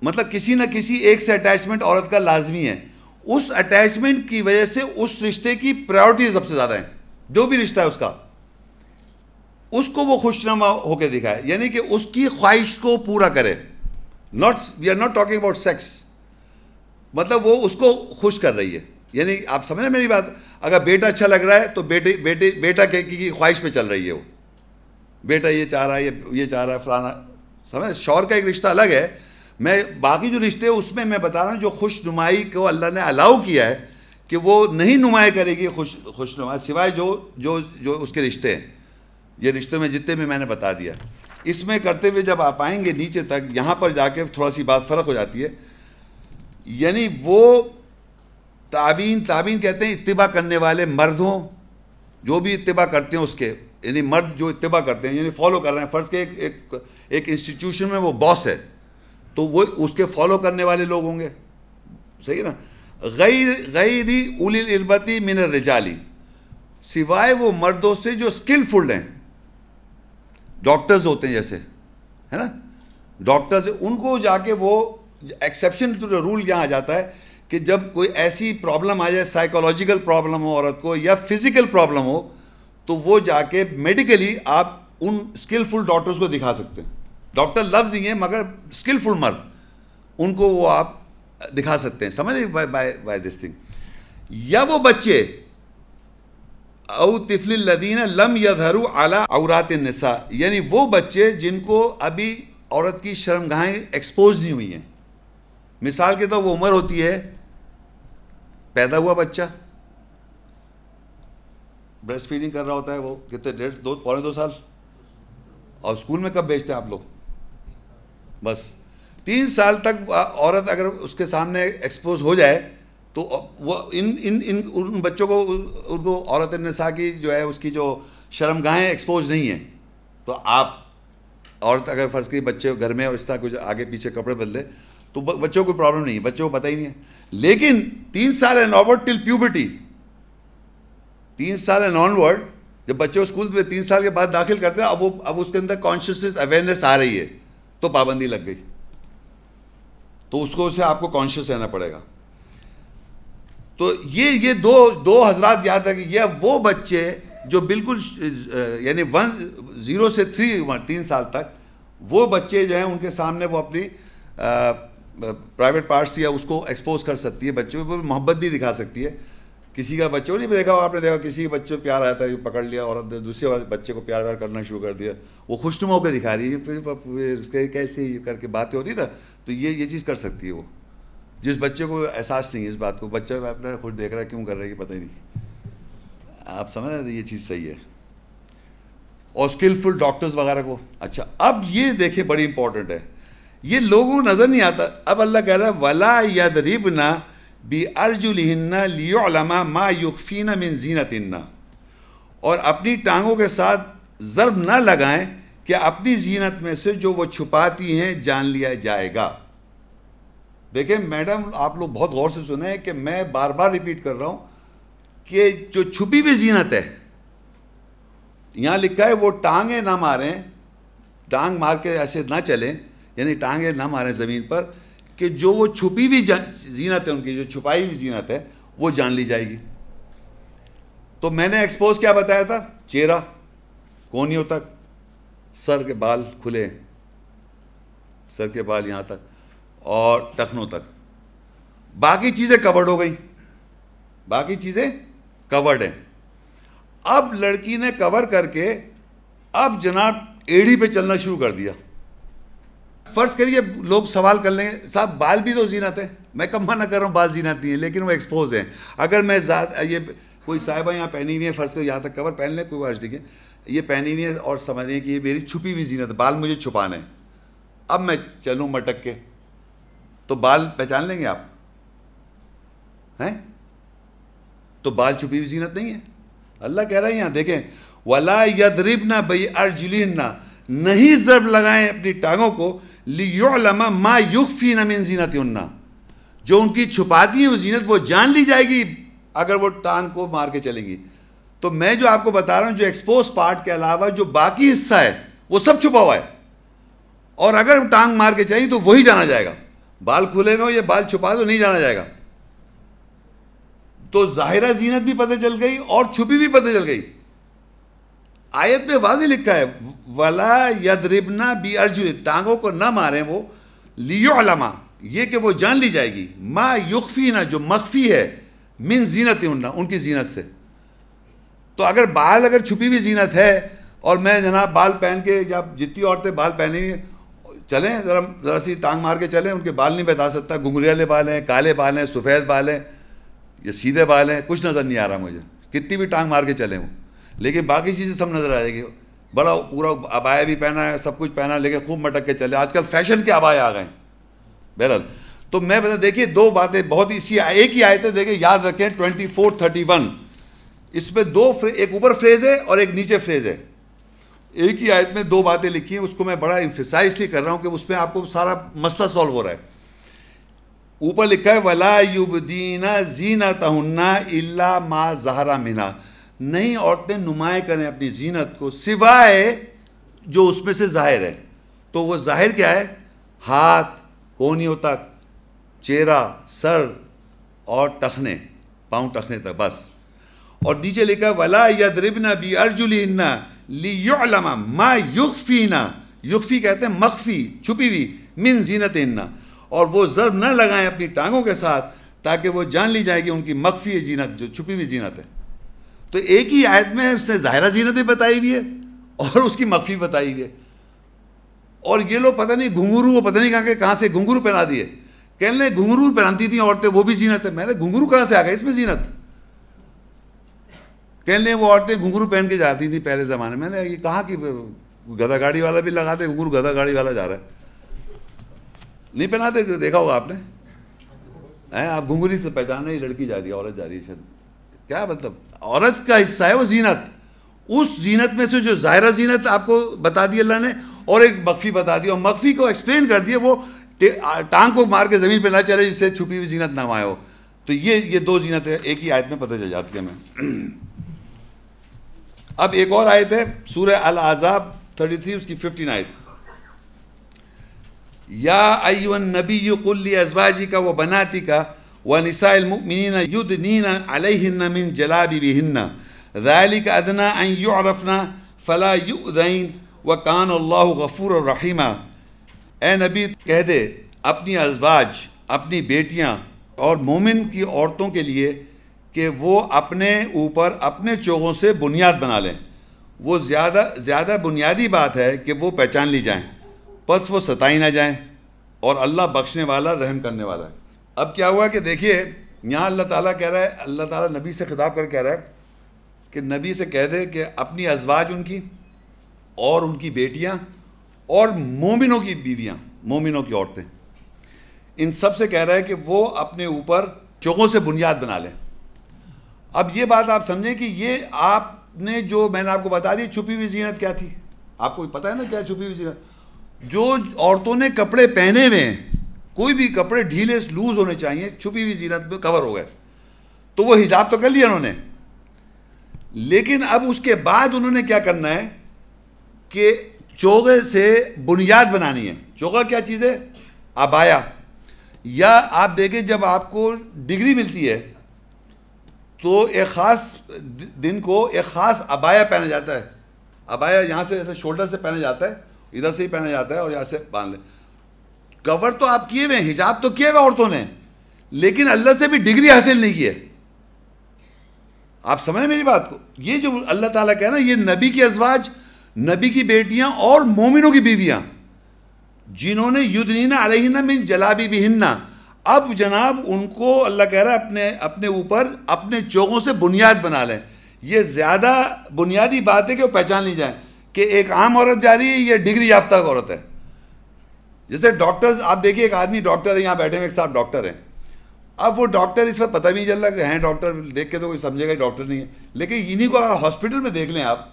مطلب کسی نہ کسی ایک سے اٹیچمنٹ عورت کا لازمی ہے. اس اٹیچمنٹ کی وجہ سے اس رشتے کی پرائیورٹی سب سے زیادہ ہیں. جو بھی رشتہ ہے اس کا, اس کو وہ خوشنما ہو کے دکھائے, یعنی کہ اس کی خواہش کو پورا کرے. We are not talking about sex, مطلب وہ اس کو خوش کر رہی ہے. یعنی آپ سمجھ رہے ہیں میری بات, اگر بیٹا اچھا لگ رہا ہے تو بیٹا کی خواہش پہ چل رہی ہے. وہ بیٹا یہ چاہ رہا ہے, یہ چاہ رہا ہے, فلانا. سمجھ, شوہر کا ایک رشتہ الگ ہے. میں باقی جو رشتے اس میں بتا رہا ہوں جو خوش نمائی کو اللہ نے الاؤ کیا ہے کہ وہ نہیں نمایاں کرے گی خوش نمائی سوائے جو اس کے رشتے ہیں. یہ رشتے میں جتنے بھی میں نے بتا دیا. اس میں کرتے ہوئے جب آپ آئیں گے نیچے تک, یہاں پر جا کے تھوڑا سی بات فرق ہو جاتی ہے. یعنی وہ تابعین کہتے ہیں اتباع کرنے والے مرد ہوں, جو بھی اتباع کرتے ہیں اس کے, یعنی مرد جو اتباع کرتے ہیں یعنی فالو کر رہے ہیں. فرض کے ایک انسٹیٹیوشن میں وہ باس ہے تو وہ اس کے فالو کرنے والے لوگ ہوں گے, صحیح نا. غیر اولی الاربۃ من الرجال, سوائے وہ مردوں سے جو اسکلفل ہیں. ڈاکٹرز ہوتے ہیں جیسے, ہے نا, ڈاکٹرز, ان کو جا کے وہ ایکسیپشن ٹو دا رول یہاں آ جاتا ہے کہ جب کوئی ایسی پرابلم آ جائے, سائیکولوجیکل پرابلم ہو عورت کو یا فزیکل پرابلم ہو, تو وہ جا کے میڈیکلی آپ ان اسکلفل ڈاکٹرز کو دکھا سکتے ہیں. ڈاکٹر لفظ نہیں ہے مگر اسکلفل مرد, ان کو وہ آپ دکھا سکتے ہیں. سمجھ بائی دس تھنگ. یا وہ بچے او طفل الذین لم یظہروا علی عورات النساء, یعنی وہ بچے جن کو ابھی عورت کی شرمگاہیں ایکسپوز نہیں ہوئی ہیں. مثال کے طور وہ عمر ہوتی ہے, پیدا ہوا بچہ بریسٹ فیڈنگ کر رہا ہوتا ہے, وہ کتنے 1.5-2 سال, اور اسکول میں کب بھیجتے ہیں آپ لوگ؟ بس 3 سال تک عورت اگر اس کے سامنے ایکسپوز ہو جائے تو وہ ان بچوں کو اردو عورت النساء کی جو ہے اس کی جو شرمگاہیں ایکسپوز نہیں ہیں. تو آپ عورت اگر فرض کی بچے گھر میں اور اس طرح کچھ آگے پیچھے کپڑے بدلے تو بچوں کو پرابلم نہیں ہے, بچوں کو پتہ ہی نہیں ہے. لیکن 3 سال اینڈ آنورڈ ٹل پیوبرٹی, 3 سال اینڈ آنورڈ جب بچے کو اسکول میں 3 سال کے بعد داخل کرتے ہیں اب اس کے اندر کانشیسنس اویئرنیس آ رہی ہے تو پابندی لگ گئی. تو اس کو سے آپ کو کانشیس رہنا پڑے گا. تو یہ دو حضرات یاد رکھیں. یہ وہ بچے جو بالکل یعنی 0 سے 3 سال تک وہ بچے جو ہیں ان کے سامنے وہ اپنی پرائیویٹ پارٹس یا اس کو ایکسپوز کر سکتی ہے. بچوں کو محبت بھی دکھا سکتی ہے. کسی کا بچہ نہیں دیکھا آپ نے دیکھا کسی کے بچے کو پیار آتا ہے پکڑ لیا اور دوسرے والے بچے کو پیار ویار کرنا شروع کر دیا, وہ خوشنما ہو کے دکھا رہی ہے, پھر اس کے کیسے کر کے باتیں ہو رہی نا, تو یہ چیز کر سکتی ہے وہ. جس بچے کو احساس نہیں ہے اس بات کو, بچہ اپنا خود دیکھ رہا ہے کیوں کر رہا ہے کہ پتہ ہی نہیں. آپ سمجھ رہے ہیں یہ چیز صحیح ہے. اور اسکلفل ڈاکٹرز وغیرہ کو. اچھا اب یہ دیکھیں بڑی امپورٹنٹ ہے, یہ لوگوں کو نظر نہیں آتا. اب اللہ کہہ رہا ہے وَلَا يَضْرِبْنَ بِأَرْجُلِهِنَّ لِيُعْلَمَ مَا يُخْفِينَ مِنْ زِينَتِهِنَّ, اور اپنی ٹانگوں کے ساتھ ضرب نہ لگائیں کہ اپنی زینت میں سے جو وہ چھپاتی ہیں جان لیا جائے گا. دیکھیں میڈم آپ لوگ بہت غور سے سنیں کہ میں بار بار ریپیٹ کر رہا ہوں کہ جو چھپی ہوئی زینت ہے, یہاں لکھا ہے وہ ٹانگیں نہ ماریں, ٹانگ مار کے ایسے نہ چلیں, یعنی ٹانگیں نہ ماریں زمین پر, کہ جو وہ چھپی ہوئی زینت ہے ان کی جو چھپائی ہوئی زینت ہے وہ جان لی جائے گی. تو میں نے ایکسپوز کیا بتایا تھا؟ چہرہ, کونیوں تک, سر کے بال کھلے, سر کے بال یہاں تک اور ٹخنوں تک. باقی چیزیں کورڈ ہو گئی, باقی چیزیں کورڈ ہیں. اب لڑکی نے کور کر کے اب جناب ایڑی پہ چلنا شروع کر دیا. فرض کریے لوگ سوال کر لیں گے صاحب بال بھی تو زینت ہے. میں کم منع کر رہا ہوں بال زینت نہیں ہے, لیکن وہ ایکسپوز ہیں. اگر میں یہ کوئی صاحبہ یہاں پہنی ہوئی ہیں, فرض کرو یہاں تک کور پہن لیں, کوئی حرج نہیں ہے, یہ پہنی ہوئی ہے اور سمجھ رہی ہیں کہ یہ میری چھپی ہوئی زینت ہے, بال مجھے چھپانے ہیں. اب میں چلوں مٹک کے تو بال پہچان لیں گے آپ ہیں؟ تو بال چھپی ہوئی زینت نہیں ہے. اللہ کہہ رہا ہے یہاں دیکھیں وَلَا يَضْرِبْنَ بِأَرْجُلِهِنَّ, نہیں ضرب لگائیں اپنی ٹانگوں کو, لِيُعْلَمَ مَا يُخْفِينَ مِنْ زِينَتِهُنَّ, جو ان کی چھپاتی ہیں وہ زینت وہ جان لی جائے گی اگر وہ ٹانگ کو مار کے چلیں گی. تو میں جو آپ کو بتا رہا ہوں جو ایکسپوز پارٹ کے علاوہ جو باقی حصہ ہے وہ سب چھپا ہوا ہے, اور اگر ٹانگ مار کے چلیں تو وہی جانا جائے گا. بال کھلے ہوئے ہو یا بال چھپا تو نہیں جانا جائے گا. تو ظاہرہ زینت بھی پتہ چل گئی اور چھپی بھی پتہ چل گئی. آیت میں واضح لکھا ہے وَلَا يَضْرِبْنَ بِأَرْجُلِهِنَّ, ٹانگوں کو نہ ماریں وہ, لِيُعْلَمَ, یہ کہ وہ جان لی جائے گی, مَا يُخْفِينَ, جو مخفی ہے, مِن زِينَتِهُنَّ, ان کی زینت سے. تو اگر بال اگر چھپی ہوئی زینت ہے اور میں جناب بال پہن کے, یا جتنی عورتیں بال پہنی ہوئی چلیں ذرا سی ٹانگ مار کے چلیں, ان کے بال نہیں بتا سکتا, گھنگھری والے بال ہیں, کالے بال ہیں, سفید بال ہیں, یا سیدھے بال ہیں, کچھ نظر نہیں آ رہا مجھے, کتنی بھی ٹانگ مار کے چلیں وہ, لیکن باقی چیزیں سب نظر آئے گی. بڑا پورا عبایا بھی پہنا ہے, سب کچھ پہنا, لیکن خوب مٹک کے چلے. آج کل فیشن کے عبایا آ گئے. بہرحال تو میں بتا دیکھیے دو باتیں بہت اسی ایک ہی آیتیں دیکھیں, یاد رکھیں 24:31, اس میں ایک اوپر فریز ہے اور ایک نیچے فریز ہے. ایک ہی آیت میں دو باتیں لکھی ہیں, اس کو میں بڑا ایمفیسائز لیے کر رہا ہوں کہ اس میں آپ کو سارا مسئلہ سالو ہو رہا ہے. اوپر لکھا ہے وَلَا يُبْدِينَ زِينَتَهُنَّ إِلَّا مَا ظَهَرَ مِنْهَا, نہیں عورتیں نمایاں کریں اپنی زینت کو سوائے جو اس میں سے ظاہر ہے. تو وہ ظاہر کیا ہے؟ ہاتھ, کونیوں تک, چہرہ, سر اور ٹخنے, پاؤں ٹخنے تک بس. اور نیچے لکھا ہے وَلَا يَضْرِبْنَ بِأَرْجُلِهِنَّ لِيُعْلَمَ مَا يُخْفِينَ, یخفی کہتے ہیں مخفی, چھپی ہوئی, مِن زِینَتِهِنَّ, اور وہ ضرب نہ لگائیں اپنی ٹانگوں کے ساتھ تاکہ وہ جان لی جائے گی ان کی مخفی زینت, جو چھپی ہوئی زینت ہے. تو ایک ہی آیت میں اس نے ظاہرہ زینتیں بتائی ہوئی ہے اور اس کی مخفی بتائی ہوئی ہے. اور یہ لوگ پتہ نہیں گھنگرو, پتہ نہیں کہاں سے گھنگرو پہنا دیے. کہنے لیں گھنگرو پہنتی تھیں عورتیں, وہ بھی زینت ہے. میں نے گھنگرو کہاں سے آ گیا اس میں زینت؟ کہنے لیں وہ عورتیں گھنگرو پہن کے جاتی تھیں پہلے زمانے میں. نے یہ کہا کہ گدھا گاڑی والا بھی لگاتے گھنگرو, گدھا گاڑی والا جا رہا ہے, نہیں پہناتے, دیکھا ہوگا آپ نے. آپ گھنگری سے پہچان رہے لڑکی جا رہی ہے, عورت جا رہی ہے. کیا مطلب؟ عورت کا حصہ ہے وہ زینت. اس زینت میں سے جو ظاہرہ زینت آپ کو بتا دی اللہ نے, اور ایک مخفی بتا دی, اور مخفی کو ایکسپلین کر دیا وہ ٹانگ کو مار کے زمین پہ نہ چلے جس سے چھپی ہوئی زینت نہ آئے ہو. تو یہ دو زینتیں ایک ہی آیت میں پتہ چل جاتی ہے ہمیں. اب ایک اور آیت ہے سورہ الاحزاب 33 اس کی 15 آیت. یا ایھا النبی قل لازواجک وبناتک ونساء المؤمنین یدنین علیہن من جلابیبہن ذلک ادنی ان یعرفن فلا یؤذین وکان اللہ غفورا رحیما. اے نبی کہہ دے اپنی ازواج، اپنی بیٹیاں اور مومن کی عورتوں کے لیے کہ وہ اپنے اوپر اپنے چوغوں سے بنیاد بنا لیں. وہ زیادہ بنیادی بات ہے کہ وہ پہچان لی جائیں، پس وہ ستائی نہ جائیں، اور اللہ بخشنے والا رحم کرنے والا ہے. اب کیا ہوا کہ دیکھیے یہاں اللہ تعالیٰ کہہ رہا ہے، اللہ تعالیٰ نبی سے خطاب کر کہہ رہا ہے کہ نبی سے کہہ دے کہ اپنی ازواج ان کی اور ان کی بیٹیاں اور مومنوں کی بیویاں، مومنوں کی عورتیں، ان سب سے کہہ رہا ہے کہ وہ اپنے اوپر چوغوں سے بنیاد بنا لیں. اب یہ بات آپ سمجھیں کہ یہ آپ نے جو میں نے آپ کو بتا دی چھپی ہوئی زینت کیا تھی. آپ کو پتہ ہے نا کیا چھپی ہوئی زینت؟ جو عورتوں نے کپڑے پہنے ہوئے ہیں، کوئی بھی کپڑے ڈھیلے لوز ہونے چاہیے، چھپی ہوئی زینت میں کور ہو گئے. تو وہ حجاب تو کر لیا انہوں نے، لیکن اب اس کے بعد انہوں نے کیا کرنا ہے کہ چوغے سے بنیاد بنانی ہے. چوغا کیا چیز ہے؟ عبایا. یا آپ دیکھیں جب آپ کو ڈگری ملتی ہے تو ایک خاص دن کو ایک خاص عبایا پہنا جاتا ہے. عبایا یہاں سے ایسے شولڈر سے پہنا جاتا ہے، ادھر سے ہی پہنا جاتا ہے اور یہاں سے باندھ لیں. کور تو آپ کیے ہوئے ہیں، حجاب تو کیے ہوئے عورتوں نے، لیکن اللہ سے بھی ڈگری حاصل نہیں کی ہے. آپ سمجھیں میری بات کو؟ یہ جو اللہ تعالیٰ کہہ رہا ہے، یہ نبی کی ازواج، نبی کی بیٹیاں اور مومنوں کی بیویاں جنہوں نے یدنین علیہن من جلابیبہن، اب جناب ان کو اللہ کہہ رہا ہے اپنے اوپر اپنے چوغوں سے بنیاد بنا لیں. یہ زیادہ بنیادی بات ہے کہ وہ پہچان لی جائیں کہ ایک عام عورت جا رہی ہے، یہ ڈگری یافتہ عورت ہے. جیسے ڈاکٹرز، آپ دیکھیے ایک آدمی ڈاکٹر ہے، یہاں بیٹھے ہوئے ایک صاحب ڈاکٹر ہیں. اب وہ ڈاکٹر اس وقت پتہ بھی نہیں چل رہا کہ ہیں ڈاکٹر، دیکھ کے تو کوئی سمجھے گا ڈاکٹر نہیں ہے. لیکن انہیں کو اگر ہاسپٹل میں دیکھ لیں آپ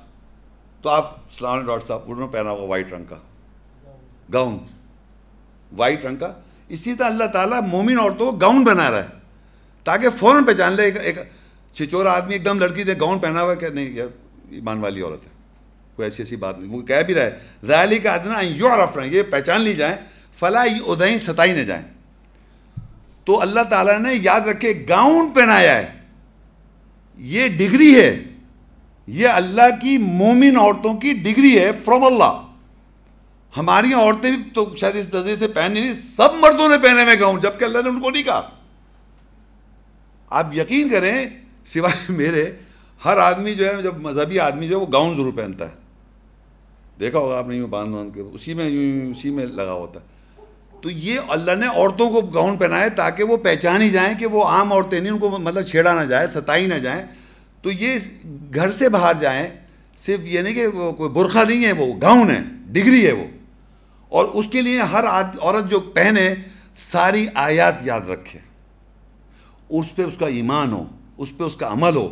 تو آپ السلام علیکم ڈاکٹر صاحب، انہوں نے پہنا ہوگا وائٹ رنگ کا گاؤن، وائٹ رنگ کا. اسی طرح اللہ تعالیٰ مومن عورتوں کو گاؤن بنا رہا ہے تاکہ فوراً پہچان لے. ایک چھچورا آدمی ایک دم لڑکی دے گاؤن پہنا ہوا ہے کہ نہیں یار ایمان والی عورت ہے، کوئی ایسی بات نہیں. وہ کہہ بھی رہا ہے ذالک ادنی ان یعرفن، یہ پہچان لی جائیں، فلا یؤذین، ستائی نہ جائیں. تو اللہ تعالیٰ نے یاد رکھے گاؤن پہنایا ہے، یہ ڈگری ہے، یہ اللہ کی مومن عورتوں کی ڈگری ہے فرام اللہ. ہماری عورتیں بھی تو شاید اس درجے سے پہن نہیں، سب مردوں نے پہنے ہوئے گاؤن، جبکہ اللہ نے ان کو نہیں کہا. آپ یقین کریں سوائے میرے ہر آدمی جو ہے، جب مذہبی آدمی جو ہے وہ گاؤن ضرور پہنتا ہے. دیکھا ہوگا آپ نے، باندھ کے اسی میں لگا ہوتا ہے. تو یہ اللہ نے عورتوں کو گاؤن پہنائے تاکہ وہ پہچانی جائیں کہ وہ عام عورتیں نہیں، ان کو مطلب چھیڑا نہ جائے، ستائی نہ جائیں. تو یہ گھر سے باہر جائیں صرف یہ نہیں کہ کوئی برقع نہیں ہے، وہ گاؤن ہے، ڈگری ہے وہ. اور اس کے لیے ہر عورت جو پہنے ساری آیات یاد رکھے، اس پہ اس کا ایمان ہو، اس پہ اس کا عمل ہو،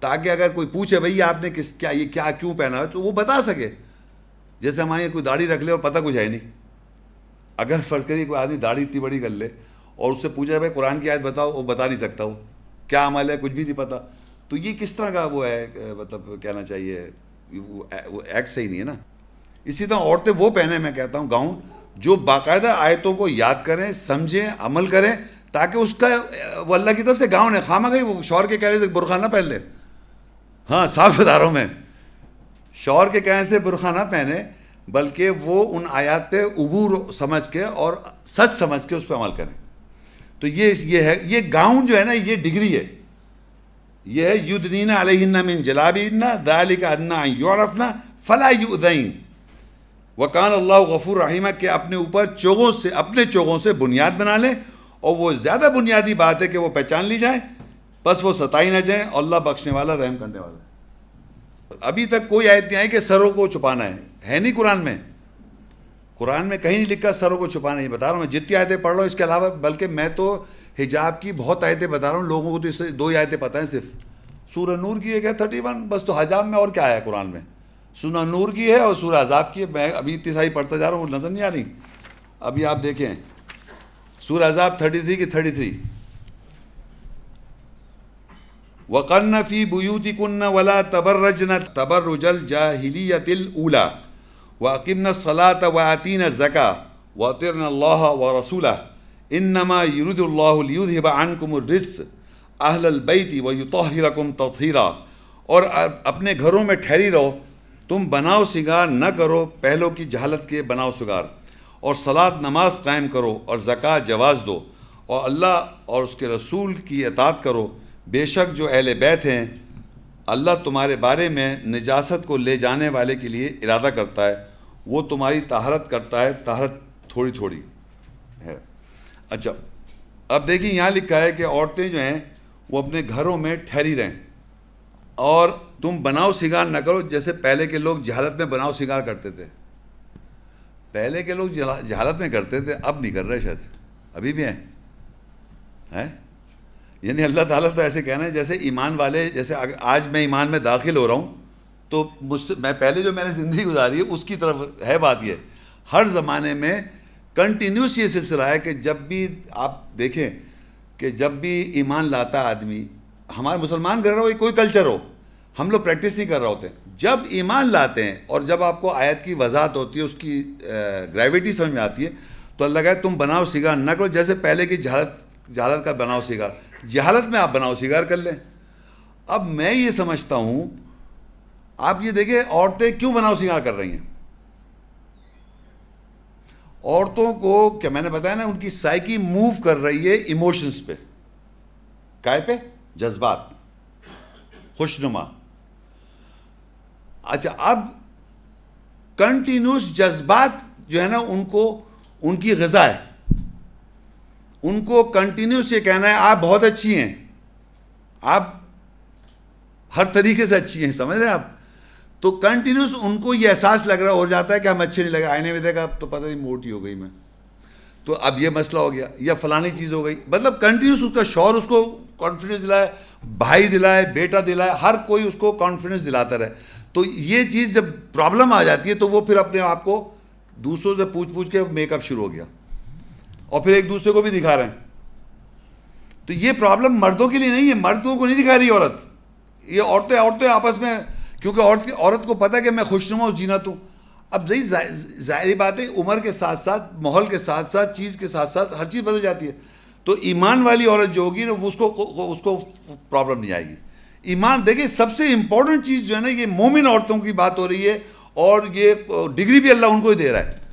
تاکہ اگر کوئی پوچھے بھئی آپ نے کیا کیوں پہنا ہے تو وہ بتا سکے. جیسے ہماری کوئی داڑھی رکھ لے اور پتہ کچھ ہے نہیں، اگر فرض کریے کوئی آدمی داڑھی اتنی بڑی کر لے اور اس سے پوچھا بھائی قرآن کی آیت بتاؤ، وہ بتا نہیں سکتا، وہ کیا عمل ہے کچھ بھی نہیں پتہ. تو یہ کس طرح کا وہ ہے، مطلب کہنا چاہیے وہ ایکٹ صحیح نہیں ہے نا. اسی طرح عورتیں وہ پہنے، میں کہتا ہوں گاؤن، جو باقاعدہ آیتوں کو یاد کریں، سمجھیں، عمل کریں، تاکہ اس کا وہ اللہ کی طرف سے گاؤن ہے. خواہ مخواہ وہ شوہر کے کہنے سے برقع نہ پہن لے. ہاں صاف اداروں میں شوہر کے کہنے سے برقع نہ پہنے، بلکہ وہ ان آیات پہ عبور سمجھ کے اور سچ سمجھ کے اس پہ عمل کریں. تو یہ ہے، یہ گاؤن جو ہے نا یہ ڈگری ہے. یہ ہے یدنین علیہن من جلابیبہن ذالک ادنی ان یعرفن فلا یؤذین وکان اللہ غفور رحیمہ، کہ اپنے اوپر اپنے چوغوں سے بنیاد بنا لیں، اور وہ زیادہ بنیادی بات ہے کہ وہ پہچان لی جائیں، بس وہ ستائی نہ جائیں، اور اللہ بخشنے والا رحم کرنے والا. ابھی تک کوئی آیت نہیں آئی کہ سروں کو چھپانا ہے نہیں قرآن میں. قرآن میں کہیں نہیں لکھا سروں کو چھپانا. نہیں بتا رہا ہوں میں جتنی آیتیں پڑھ رہا ہوں اس کے علاوہ، بلکہ میں تو حجاب کی بہت آیتیں بتا رہا ہوں. لوگوں کو تو اس سے 2 آیتیں پتہ ہیں صرف. سورہ نور کی ایک ہے 31، بس. تو حجاب میں اور کیا آیا قرآن میں؟ سورہ نور کی ہے اور سورہ احزاب کی ہے. میں ابھی اتنی ساری پڑھتا جا رہا ہوں، وہ نظر نہیں آ رہی. ابھی آپ دیکھیں سورہ احزاب 33 کی 33. وَقَرْنَ فِي بُيُوتِكُنَّ وَلَا تَبَرَّجْنَ تَبَرُّجَ الْجَاهِلِيَّةِ الْأُولَى وَأَقِمْنَ الصَّلَاةَ وَآتِينَ الزَّكَاةَ وَأَطِعْنَ اللَّهَ وَرَسُولَهُ إِنَّمَا يُرِيدُ اللَّهُ لِيُذْهِبَ عَنْكُمُ الرِّجْسَ أَهْلَ الْبَيْتِ وَيُطَهِّرَكُمْ تَطْهِيرًا. اور اپنے گھروں میں ٹھہری رہو، تم بناؤ سنگار نہ کرو پہلوں کی جہالت کے بناؤ سنگار، اور صلاۃ نماز قائم کرو اور زکوٰۃ جواز دو، اور اللہ اور اس کے رسول کی اطاعت کرو. بے شک جو اہل بیت ہیں اللہ تمہارے بارے میں نجاست کو لے جانے والے کے لیے ارادہ کرتا ہے، وہ تمہاری طہارت کرتا ہے، طہارت تھوڑی تھوڑی ہے. اچھا اب دیکھیں یہاں لکھا ہے کہ عورتیں جو ہیں وہ اپنے گھروں میں ٹھہری رہیں، اور تم بناؤ سنگار نہ کرو جیسے پہلے کے لوگ جہالت میں بناؤ سنگار کرتے تھے. پہلے کے لوگ جہالت میں کرتے تھے، اب نہیں کر رہے، شاید ابھی بھی ہیں. یعنی اللہ تعالیٰ تو ایسے کہنا ہے جیسے ایمان والے، جیسے آج میں ایمان میں داخل ہو رہا ہوں تو میں پہلے جو میں نے زندگی گزاری ہے اس کی طرف ہے بات. یہ ہر زمانے میں کنٹینیوس یہ سلسلہ ہے کہ جب بھی آپ دیکھیں کہ جب بھی ایمان لاتا آدمی، ہمارے مسلمان کر رہا ہو کوئی کلچر ہو، ہم لوگ پریکٹس نہیں کر رہے ہوتے، جب ایمان لاتے ہیں اور جب آپ کو آیت کی وضاحت ہوتی ہے، اس کی گریویٹی سمجھ میں آتی ہے، تو اللہ کہے تم بناؤ سنگار نہ کرو جیسے پہلے کی جہالت کا بناؤ سنگار. جہالت میں آپ بناؤ سنگار کر لیں. اب میں یہ سمجھتا ہوں، آپ یہ دیکھیں عورتیں کیوں بناؤ سنگار کر رہی ہیں. عورتوں کو کیا میں نے بتایا نا، ان کی سائیکی موو کر رہی ہے ایموشنز پہ. کائے پہ؟ جذبات، خوشنما. اچھا اب کنٹینیوس جذبات جو ہے نا ان کی غذا ہے. ان کو کنٹینیوس یہ کہنا ہے آپ بہت اچھی ہیں، آپ ہر طریقے سے اچھی ہیں، سمجھ رہے ہیں آپ. تو کنٹینیوس ان کو یہ احساس لگ رہا ہو جاتا ہے کہ ہم اچھے نہیں لگے. آئینے میں دیکھا اب تو پتہ نہیں موٹی ہو گئی میں، تو اب یہ مسئلہ ہو گیا یا فلانی چیز ہو گئی. مطلب کنٹینیوس اس کا شوہر اس کو کانفیڈنس دلائے، بھائی دلائے، بیٹا دلائے، ہر کوئی اس کو کانفیڈنس دلاتا رہے. تو یہ چیز جب پرابلم آ جاتی ہے تو وہ پھر اپنے آپ کو دوسروں سے پوچھ کے میک اپ شروع ہو گیا، اور پھر ایک دوسرے کو بھی دکھا رہے ہیں. تو یہ پرابلم مردوں کے لیے نہیں ہے، مردوں کو نہیں دکھا رہی عورت، یہ عورتیں آپس میں، کیونکہ عورت کو پتہ ہے کہ میں خوشنما ہوں، جینت ہوں. اب ظاہری بات ہے عمر کے ساتھ ساتھ، ماحول کے ساتھ ساتھ، چیز کے ساتھ ساتھ ہر چیز بدل جاتی ہے. تو ایمان والی عورت جو ہوگی نا اس کو پرابلم نہیں آئے گی. ایمان دیکھیں سب سے امپورٹنٹ چیز جو ہے نا، یہ مومن عورتوں کی بات ہو رہی ہے، اور یہ ڈگری بھی اللہ ان کو ہی دے رہا ہے.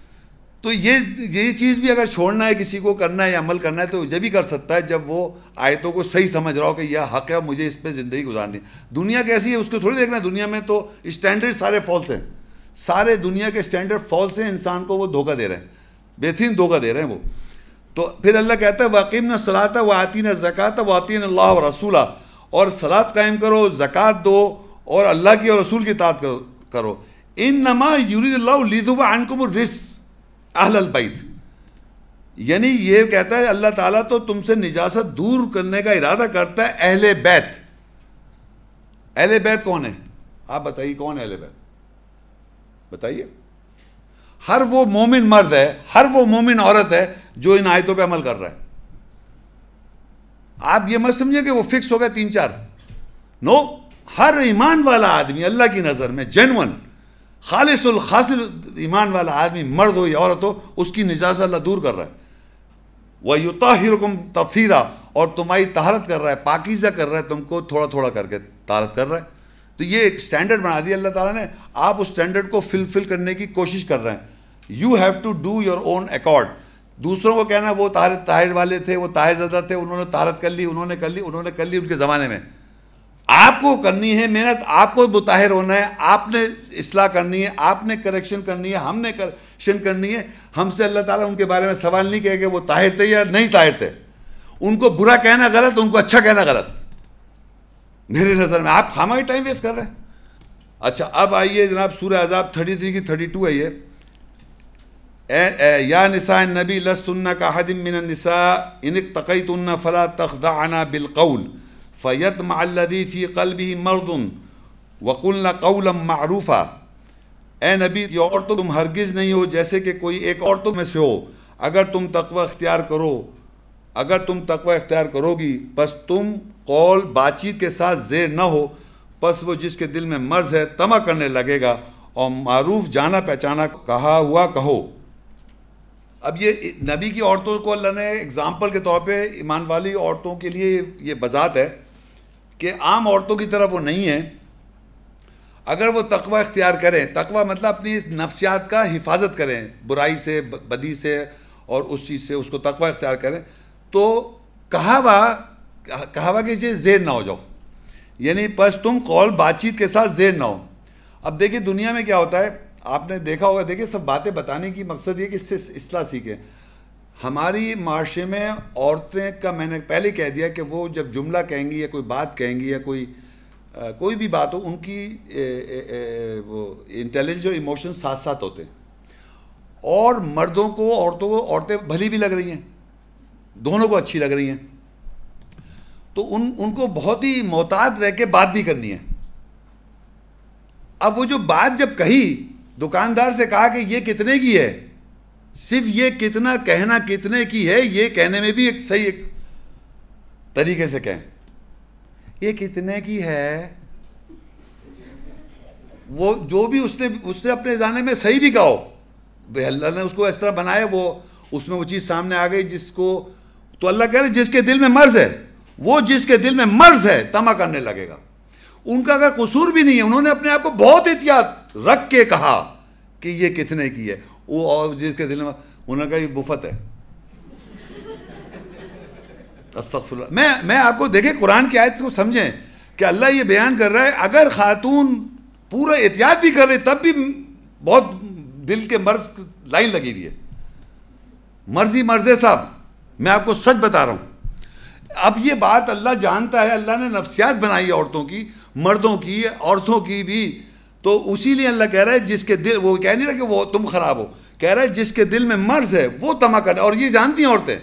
تو یہ چیز بھی اگر چھوڑنا ہے، کسی کو کرنا ہے یا عمل کرنا ہے، تو جب بھی کر سکتا ہے جب وہ آیتوں کو صحیح سمجھ رہا ہو کہ یہ حق ہے، مجھے اس پہ زندگی گزارنی. دنیا کیسی ہے اس کو تھوڑی دیکھنا ہے. دنیا میں تو اسٹینڈرڈ سارے فالس ہیں، سارے دنیا کے اسٹینڈرڈ فالس ہیں. انسان کو وہ دھوکہ دے رہے ہیں، بہترین دھوکہ دے رہے ہیں وہ. تو پھر اللہ کہتا ہے وَأَقِمْنَ الصَّلَاةَ وَآتِينَ الزَّكَاةَ وَأَطِيعْنَ اللَّهَ وَرَسُولَهُ. اور صلاۃ قائم کرو، زکوٰۃ دو، اور اللہ کی اور رسول کی اطاعت کرو. إِنَّمَا يُرِيدُ اللَّهُ لِيُذْهِبَ عَنْكُمُ الرِّجْسَ أَهْلَ الْبَيْتِ. یعنی یہ کہتا ہے اللہ تعالیٰ تو تم سے نجاست دور کرنے کا ارادہ کرتا ہے اہل بیت. اہل بیت کون ہے؟ آپ بتائیے کون ہے اہل بیت؟ بتائیے. ہر وہ مومن مرد ہے، ہر وہ مومن عورت ہے جو ان آیتوں پہ عمل کر رہا ہے. آپ یہ مت سمجھے کہ وہ فکس ہو گئے 3-4. نو، ہر ایمان والا آدمی اللہ کی نظر میں جینون خالص الخاصل ایمان والا آدمی، مرد ہو یا عورت ہو، اس کی نجاست اللہ دور کر رہا ہے. وَيُطَهِّرُكُمْ تَطْهِيرًا. اور تمہاری طہارت کر رہا ہے، پاکیزہ کر رہا ہے، تم کو تھوڑا تھوڑا کر کے طہارت کر رہا ہے. تو یہ ایک سٹینڈرڈ بنا دیا اللہ تعالیٰ نے. آپ اس سٹینڈرڈ کو فل کرنے کی کوشش کر رہے ہیں. You have to do your own accord. دوسروں کو کہنا وہ طاہر والے تھے، وہ طاہر زدہ تھے، انہوں نے طہارت کر لی، انہوں نے کر لی ان کے زمانے میں. آپ کو کرنی ہے محنت، آپ کو مطہر ہونا ہے، آپ نے اصلاح کرنی ہے، آپ نے کریکشن کرنی ہے، ہم نے کریکشن کرنی ہے. ہم سے اللہ تعالیٰ ان کے بارے میں سوال نہیں کہے کہ وہ طاہر تھے یا نہیں طاہر تھے. ان کو برا کہنا غلط، ان کو اچھا کہنا غلط میرے نظر میں. آپ خامہ ہی ٹائم ویسٹ کر رہے ہیں. اچھا اب آئیے جناب سورہ احزاب 33 کی 32 ہے یہ. یا نساء النبی لستن کاحد من النساء ان اتقیتن فلا تخضعن بالقول فیطمع الذی فی قلبہ مرض وقلن قولا معروفا. اے نبی یہ عورتوں تم ہرگز نہیں ہو جیسے کہ کوئی ایک عورتوں میں سے ہو. اگر تم تقوی اختیار کرو اگر تم تقوی اختیار کرو گی بس تم قول بات چیت کے ساتھ زیر نہ ہو، پس وہ جس کے دل میں مرض ہے طمع کرنے لگے گا، اور معروف جانا پہچانا کہا ہوا کہو۔ اب یہ نبی کی عورتوں کو اللہ نے اگزامپل کے طور پہ ایمان والی عورتوں کے لیے یہ بذات ہے کہ عام عورتوں کی طرح وہ نہیں ہیں۔ اگر وہ تقوی اختیار کریں، تقوی مطلب اپنی نفسیات کا حفاظت کریں، برائی سے، بدی سے، اور اس چیز سے اس کو تقوی اختیار کریں، تو کہا ہوا کہ زیر نہ ہو جاؤ، یعنی پس تم قول بات چیت کے ساتھ زیر نہ ہو۔ اب دیکھیں دنیا میں کیا ہوتا ہے، آپ نے دیکھا ہوگا، دیکھیں سب باتیں بتانے کی مقصد یہ کہ اس سے اصلاح سیکھیں۔ ہماری معاشرے میں عورتیں کا، میں نے پہلے کہہ دیا کہ وہ جب جملہ کہیں گی یا کوئی بات کہیں گی یا کوئی بھی بات ہو، ان کی وہ انٹیلیجنس اور ایموشن ساتھ ساتھ ہوتے ہیں، اور مردوں کو عورتیں بھلی بھی لگ رہی ہیں، دونوں کو اچھی لگ رہی ہیں، تو ان کو بہت ہی محتاط رہ کے بات بھی کرنی ہے۔ اب وہ جو بات جب کہی، دکاندار سے کہا کہ یہ کتنے کی ہے، صرف یہ کتنا کہنا کتنے کی ہے، یہ کہنے میں بھی ایک صحیح ایک طریقے سے کہیں، یہ کتنے کی ہے، وہ جو بھی اس نے اپنے زانے میں صحیح بھی کہا ہو، اللہ نے اس کو اس طرح بنایا، وہ اس میں وہ چیز سامنے آ گئی جس کو، تو اللہ کہہ رہے جس کے دل میں مرض ہے، وہ جس کے دل میں مرض ہے طمع کرنے لگے گا۔ ان کا اگر قصور بھی نہیں ہے، انہوں نے اپنے آپ کو بہت احتیاط رکھ کے کہا کہ یہ کتنے کی ہے، وہ اور جس کے دل میں، انہوں نے کہا یہ مفت ہے۔ استغفر اللہ۔ میں آپ کو دیکھیں قرآن کی آیت کو سمجھیں کہ اللہ یہ بیان کر رہا ہے، اگر خاتون پورا احتیاط بھی کر رہے تب بھی بہت دل کے مرض لائن لگی ہوئی ہے، مرض ہے صاحب، میں آپ کو سچ بتا رہا ہوں۔ اب یہ بات اللہ جانتا ہے، اللہ نے نفسیات بنائی ہے عورتوں کی، مردوں کی، عورتوں کی بھی، تو اسی لیے اللہ کہہ رہا ہے جس کے دل، وہ کہہ نہیں رہا کہ وہ تم خراب ہو، کہہ رہا ہے جس کے دل میں مرض ہے وہ طمع کرے، اور یہ جانتی ہیں عورتیں،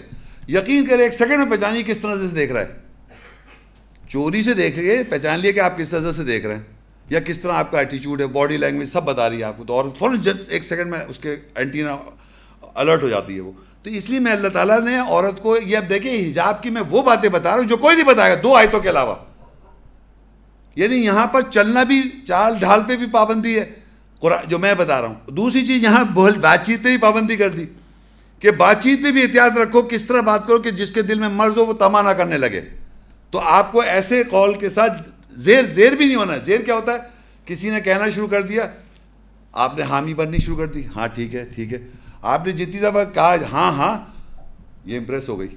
یقین کرے ایک سیکنڈ میں پہچانی کس طرح سے دیکھ رہا ہے، چوری سے دیکھ لیے پہچان لیے کہ آپ کس طرح سے دیکھ رہے ہیں، یا کس طرح آپ کا ایٹیچیوڈ ہے، باڈی لینگویج سب بتا رہی ہے آپ کو، تو اور فوراً ایک سیکنڈ میں اس کے اینٹینا الرٹ ہو جاتی ہے وہ۔ تو اس لیے میں اللہ تعالیٰ نے عورت کو یہ، اب دیکھیں حجاب کی میں وہ باتیں بتا رہا ہوں جو کوئی نہیں بتائے گا 2 آیتوں کے علاوہ، یعنی یہاں پر چلنا بھی، چال ڈھال پہ بھی پابندی ہے قرآن جو میں بتا رہا ہوں۔ دوسری چیز یہاں بات چیت پہ بھی پابندی کر دی کہ بات چیت پہ بھی احتیاط رکھو، کس طرح بات کرو کہ جس کے دل میں مرض ہو وہ طمع نہ کرنے لگے۔ تو آپ کو ایسے قول کے ساتھ زیر بھی نہیں ہونا ہے۔ زیر کیا ہوتا ہے، کسی نے کہنا شروع کر دیا، آپ نے حامی بننی شروع کر دی، ہاں ٹھیک ہے ٹھیک ہے، آپ نے جتنی دفعہ کہا ہاں ہاں، یہ امپریس ہو گئی،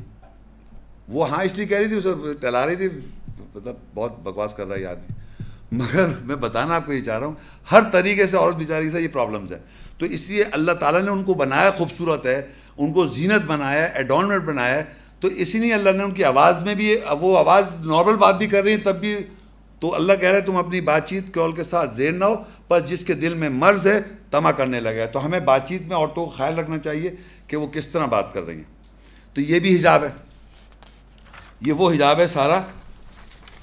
وہ ہاں اس لیے کہہ رہی تھی، اسے ٹلا رہی تھی، مطلب بہت بکواس کر رہا ہے یہ آدمی، مگر میں بتانا آپ کو یہ چاہ رہا ہوں ہر طریقے سے عورت بیچاری سے یہ پرابلمز ہے۔ تو اس لیے اللہ تعالیٰ نے ان کو بنایا خوبصورت ہے، ان کو زینت بنایا ہے، ایڈورنمنٹ بنایا ہے، تو اسی لیے اللہ نے ان کی آواز میں بھی، وہ آواز نارمل بات بھی کر رہی ہے تب بھی، تو اللہ کہہ رہا ہے تم اپنی بات چیت قول کے ساتھ زیر نہ ہو، پر جس کے دل میں مرض ہے طمع کرنے لگا ہے۔ تو ہمیں بات چیت میں عورتوں کو خیال رکھنا چاہیے کہ وہ کس طرح بات کر رہی ہیں۔ تو یہ بھی حجاب ہے، یہ وہ حجاب ہے سارا۔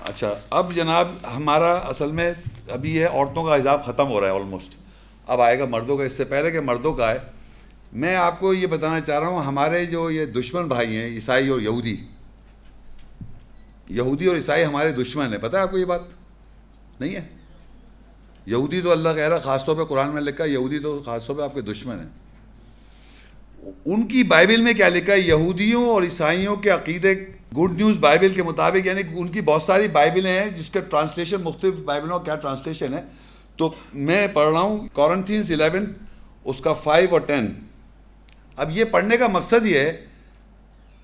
اچھا اب جناب ہمارا اصل میں ابھی ہے عورتوں کا حجاب ختم ہو رہا ہے آلموسٹ، اب آئے گا مردوں کا۔ اس سے پہلے کہ مردوں کا آئے، میں آپ کو یہ بتانا چاہ رہا ہوں، ہمارے جو یہ دشمن بھائی ہیں عیسائی اور یہودی اور عیسائی ہمارے دشمن ہیں، پتہ ہے آپ کو یہ بات نہیں ہے؟ یہودی تو اللہ کہہ رہا خاص طور پہ قرآن میں لکھا، یہودی تو خاص طور پہ آپ کے دشمن ہیں۔ ان کی بائبل میں کیا لکھا ہے، یہودیوں اور عیسائیوں کے عقیدے، گڈ نیوز بائبل کے مطابق، یعنی ان کی بہت ساری بائبلیں ہیں جس کا ٹرانسلیشن مختلف بائبلوں کا کیا ٹرانسلیشن ہے، تو میں پڑھ رہا ہوں کورنتھینز 11 اس کا 5 اور 10۔ اب یہ پڑھنے کا مقصد یہ ہے،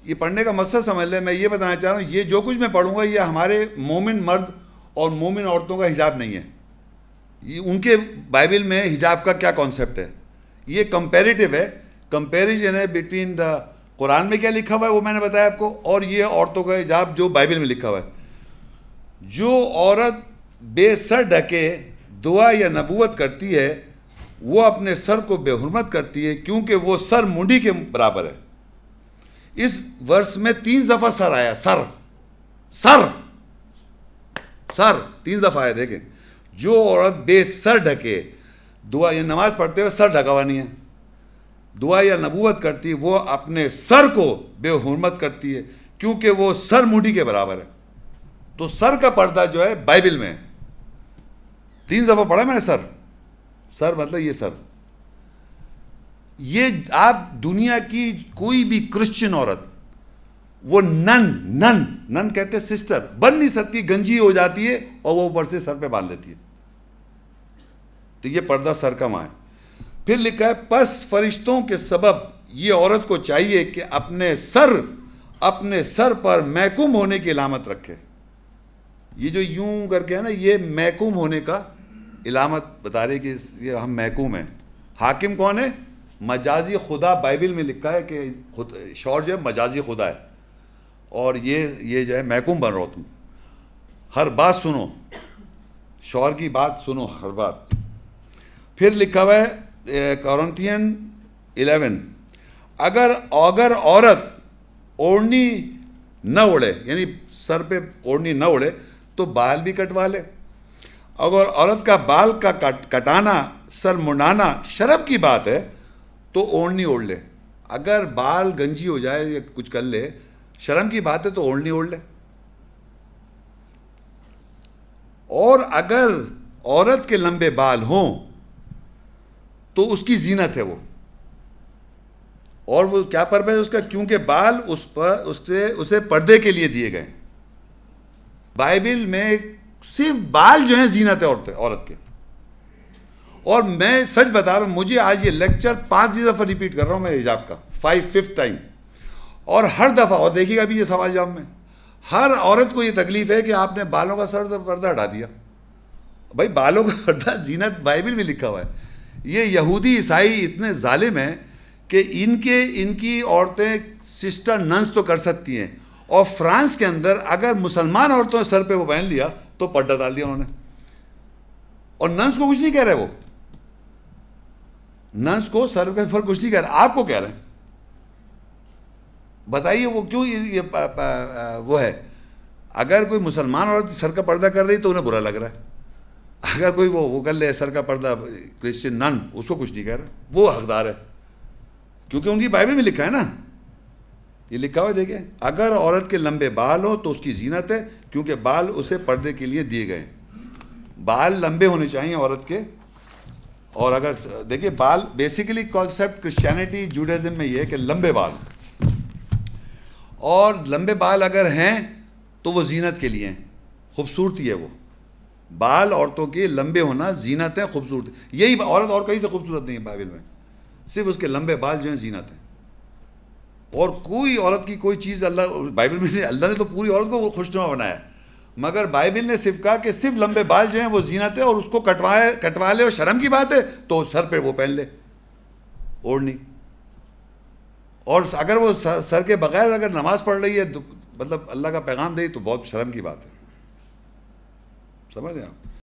یہ پڑھنے کا مقصد سمجھ لیں، میں یہ بتانا چاہ رہا ہوں یہ جو کچھ میں پڑھوں گا یہ ہمارے مومن مرد اور مومن عورتوں کا حجاب نہیں ہے، یہ ان کے بائبل میں حجاب کا کیا کانسیپٹ ہے، یہ کمپیریٹیو ہے، کمپیریزن ہے بٹوین دا قرآن میں کیا لکھا ہوا ہے وہ میں نے بتایا آپ کو، اور یہ عورتوں کا حجاب جو بائبل میں لکھا ہوا ہے۔ جو عورت بے سر ڈھکے دعا یا نبوت کرتی ہے وہ اپنے سر کو بے حرمت کرتی ہے، کیونکہ وہ سر منڈی کے برابر ہے۔ اس ورس میں 3 دفعہ سر آیا، سر 3 دفعہ آیا، دیکھیں۔ جو عورت بے سر ڈھکے دعا یا نماز پڑھتے ہوئے سر ڈھکا ہوا نہیں ہے، دعا یا نبوت کرتی ہے وہ اپنے سر کو بے حرمت کرتی ہے، کیونکہ وہ سر موڈی کے برابر ہے. تو سر کا پردہ جو ہے بائبل میں 3 دفعہ پڑھا میں نے سر مطلب یہ سر. یہ آپ دنیا کی کوئی بھی کرسچن عورت وہ نن کہتے ہیں سسٹر بن نہیں سکتی, گنجی ہو جاتی ہے اور وہ اوپر سے سر پہ باندھ لیتی ہے. تو یہ پردہ سر کا ماں ہے. پھر لکھا ہے پس فرشتوں کے سبب یہ عورت کو چاہیے کہ اپنے سر پر محکوم ہونے کی علامت رکھے. یہ جو یوں کر کے ہے نا, یہ محکوم ہونے کا علامت بتا رہے کہ یہ ہم محکوم ہیں. حاکم کون ہے؟ مجازی خدا. بائبل میں لکھا ہے کہ شوہر جو ہے مجازی خدا ہے, اور یہ جو ہے محکوم بن رہا ہو تم. ہر بات سنو, شوہر کی بات سنو, ہر بات. پھر لکھا ہوا ہے کورنتھین 11, اگر عورت اوڑھنی نہ اوڑھے, یعنی سر پہ اوڑھنی نہ اوڑھے, تو بال بھی کٹوا لے. اگر عورت کا بال کا کٹانا, سر منڈانا شرم کی بات ہے تو اوڑھنی اوڑھ لے. اگر بال گنجی ہو جائے یا کچھ کر لے, شرم کی بات ہے تو اوڑھنی اوڑھ لے. اور اگر عورت کے لمبے بال ہوں تو اس کی زینت ہے وہ, اور وہ کیا پرپز ہے اس کا؟ کیونکہ بال اسے پردے کے لیے دیے گئے. بائبل میں صرف بال جو ہیں زینت ہے عورت کے. اور میں سچ بتا رہا ہوں, مجھے آج یہ لیکچر 5 دفعہ ریپیٹ کر رہا ہوں میں حجاب کا, 5th ٹائم. اور ہر دفعہ, اور دیکھیے گا بھی یہ سوال جواب میں, ہر عورت کو یہ تکلیف ہے کہ آپ نے بالوں کا سر پردہ ہٹا دیا. بھائی بالوں کا پردہ زینت بائبل میں لکھا ہوا ہے. یہ یہودی عیسائی اتنے ظالم ہیں کہ ان کی عورتیں سسٹر ننس تو کر سکتی ہیں, اور فرانس کے اندر اگر مسلمان عورتوں نے سر پہ وہ پہن لیا تو پردہ ڈال دیا انہوں نے. اور ننس کو کچھ نہیں کہہ رہے, وہ ننس کو سر کے اوپر کچھ نہیں کہہ رہے, آپ کو کہہ رہے ہیں. بتائیے وہ کیوں یہ وہ ہے. اگر کوئی مسلمان عورت سر کا پردہ کر رہی تو انہیں برا لگ رہا ہے. اگر کوئی وہ کر لے سر کا پردہ کرسچن نن, اس کو کچھ نہیں کہہ رہا, وہ حقدار ہے, کیونکہ ان کی بائبل میں لکھا ہے نا. یہ لکھا ہوا ہے دیکھیں, اگر عورت کے لمبے بال ہو تو اس کی زینت ہے, کیونکہ بال اسے پردے کے لیے دیے گئے. بال لمبے ہونے چاہیے عورت کے. اور اگر دیکھیں بال بیسیکلی کانسیپٹ کرسچینٹی جوڈازم میں یہ ہے کہ لمبے بال, اور لمبے بال اگر ہیں تو وہ زینت کے لیے ہیں, خوبصورتی ہے. وہ بال عورتوں کے لمبے ہونا زینت ہے, خوبصورتی. یہی عورت اور کہیں سے خوبصورت نہیں ہے بائبل میں, صرف اس کے لمبے بال جو ہیں زینت ہیں. اور کوئی عورت کی کوئی چیز بائبل میں نہیں, اللہ نے تو پوری عورت کو خوشنما بنایا, مگر بائبل نے صرف کہا کہ صرف لمبے بال جو ہیں وہ زینت ہے, اور اس کو کٹوا لے, اور شرم کی بات ہے تو سر پہ وہ پہن لے اوڑھنی. اور اگر وہ سر کے بغیر اگر نماز پڑھ رہی ہے, مطلب اللہ کا پیغام دے, تو بہت شرم کی بات ہے. سمجھ رہے ہیں آپ؟